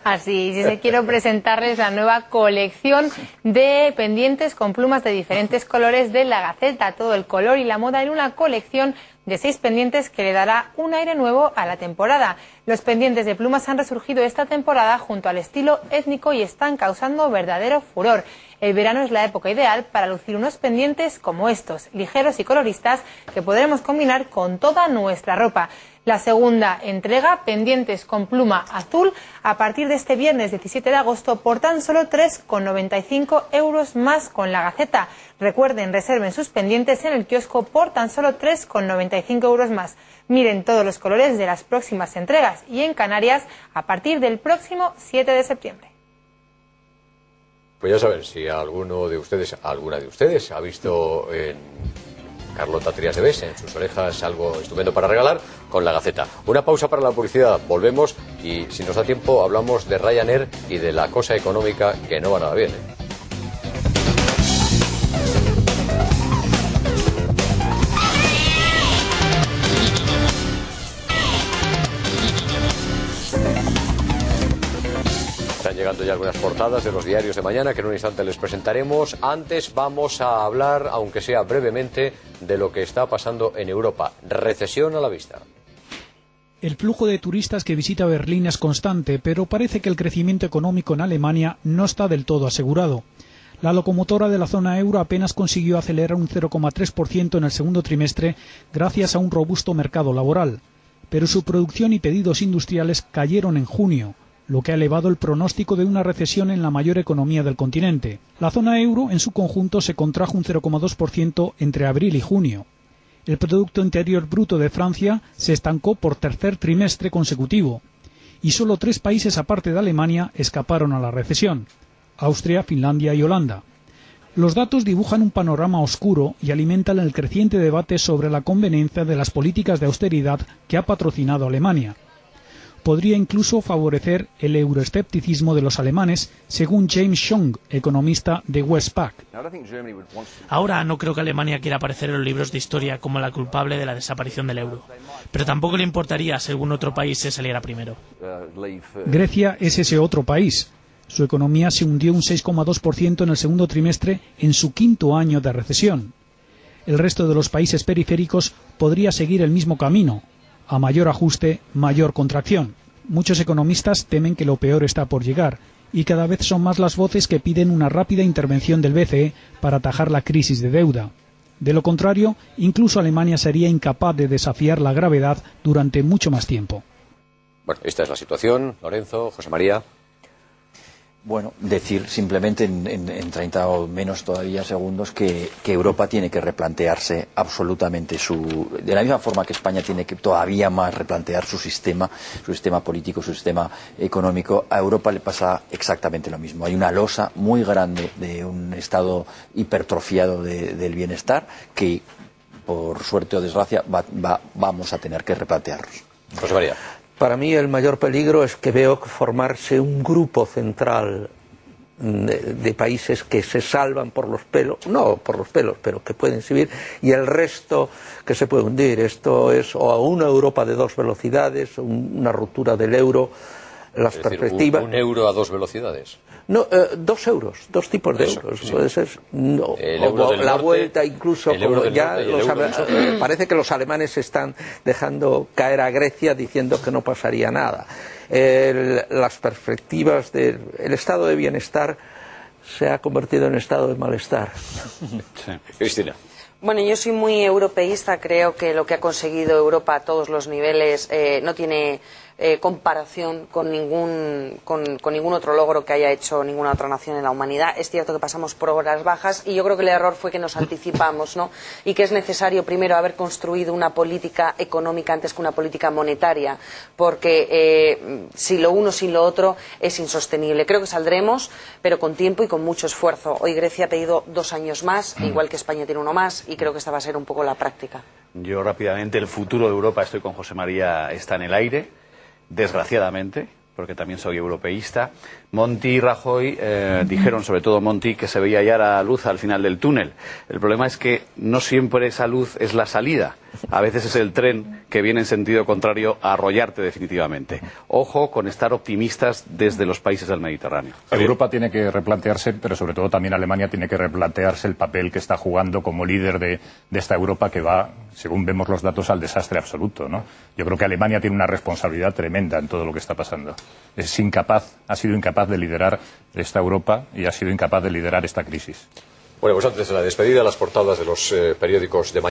Así, quiero presentarles la nueva colección de pendientes con plumas de diferentes colores de La Gaceta. Todo el color y la moda en una colección de 6 pendientes que le dará un aire nuevo a la temporada. Los pendientes de plumas han resurgido esta temporada junto al estilo étnico y están causando verdadero furor. El verano es la época ideal para lucir unos pendientes como estos, ligeros y coloristas, que podremos combinar con toda nuestra ropa. La segunda entrega, pendientes con pluma azul, a partir de este viernes 17 de agosto por tan solo 3,95 € más con La Gaceta. Recuerden, reserven sus pendientes en el kiosco por tan solo 3,95 € más. Miren todos los colores de las próximas entregas y en Canarias a partir del próximo 7 de septiembre. Pues ya saben, si alguna de ustedes ha visto en Carlota Trías de Bes en sus orejas algo estupendo para regalar, con La Gaceta. Una pausa para la publicidad, volvemos y si nos da tiempo hablamos de Ryanair y de la cosa económica que no va nada bien. llegando ya algunas portadas de los diarios de mañana que en un instante les presentaremos. Antes vamos a hablar, aunque sea brevemente, de lo que está pasando en Europa. Recesión a la vista. El flujo de turistas que visita Berlín es constante, pero parece que el crecimiento económico en Alemania no está del todo asegurado. La locomotora de la zona euro apenas consiguió acelerar un 0,3% en el segundo trimestre gracias a un robusto mercado laboral, pero su producción y pedidos industriales cayeron en junio, lo que ha elevado el pronóstico de una recesión en la mayor economía del continente. La zona euro en su conjunto se contrajo un 0,2% entre abril y junio. El Producto Interior Bruto de Francia se estancó por tercer trimestre consecutivo, y solo 3 países aparte de Alemania escaparon a la recesión: Austria, Finlandia y Holanda. Los datos dibujan un panorama oscuro y alimentan el creciente debate sobre la conveniencia de las políticas de austeridad que ha patrocinado Alemania. Podría incluso favorecer el euroescepticismo de los alemanes, según James Schong, economista de Westpac. Ahora no creo que Alemania quiera aparecer en los libros de historia como la culpable de la desaparición del euro, pero tampoco le importaría si algún otro país se saliera primero. Grecia es ese otro país. Su economía se hundió un 6,2% en el segundo trimestre en su quinto año de recesión. El resto de los países periféricos podría seguir el mismo camino. A mayor ajuste, mayor contracción. Muchos economistas temen que lo peor está por llegar, y cada vez son más las voces que piden una rápida intervención del BCE para atajar la crisis de deuda. De lo contrario, incluso Alemania sería incapaz de desafiar la gravedad durante mucho más tiempo. Bueno, esta es la situación. Lorenzo, José María. Bueno, decir simplemente en 30 o menos todavía segundos que Europa tiene que replantearse absolutamente de la misma forma que España tiene que todavía más replantear su sistema político, su sistema económico. A Europa le pasa exactamente lo mismo. Hay una losa muy grande de un estado hipertrofiado del bienestar que, por suerte o desgracia, vamos a tener que replantearlos. José María. Para mí el mayor peligro es que veo formarse un grupo central de países que se salvan por los pelos, no por los pelos, pero que pueden subir, y el resto que se puede hundir. Esto es o una Europa de 2 velocidades, una ruptura del euro, las perspectivas. ¿Un euro a 2 velocidades? No, 2 euros, 2 tipos de euros. Sí. Puede ser no, o la norte, vuelta incluso, como ya parece que los alemanes están dejando caer a Grecia diciendo que no pasaría nada. Las perspectivas del estado de bienestar se ha convertido en estado de malestar. Sí. Cristina. Bueno, yo soy muy europeísta, creo que lo que ha conseguido Europa a todos los niveles no tiene comparación con ningún otro logro que haya hecho ninguna otra nación en la humanidad. Es cierto que pasamos por horas bajas y yo creo que el error fue que nos anticipamos, ¿no? Y que es necesario primero haber construido una política económica antes que una política monetaria, porque si lo uno sin lo otro es insostenible. Creo que saldremos, pero con tiempo y con mucho esfuerzo. Hoy Grecia ha pedido 2 años más, igual que España tiene 1 más, y creo que esta va a ser un poco la práctica. Yo rápidamente, el futuro de Europa, estoy con José María, está en el aire. Desgraciadamente, porque también soy europeísta. Monti y Rajoy dijeron, sobre todo Monti, que se veía ya la luz al final del túnel. El problema es que no siempre esa luz es la salida. A veces es el tren que viene en sentido contrario a arrollarte definitivamente. Ojo con estar optimistas desde los países del Mediterráneo. Europa tiene que replantearse, pero sobre todo también Alemania tiene que replantearse el papel que está jugando como líder de esta Europa que va, según vemos los datos, al desastre absoluto, ¿no? Yo creo que Alemania tiene una responsabilidad tremenda en todo lo que está pasando. Ha sido incapaz de liderar esta Europa y ha sido incapaz de liderar esta crisis. Bueno, pues antes de la despedida, las portadas de los periódicos de mañana.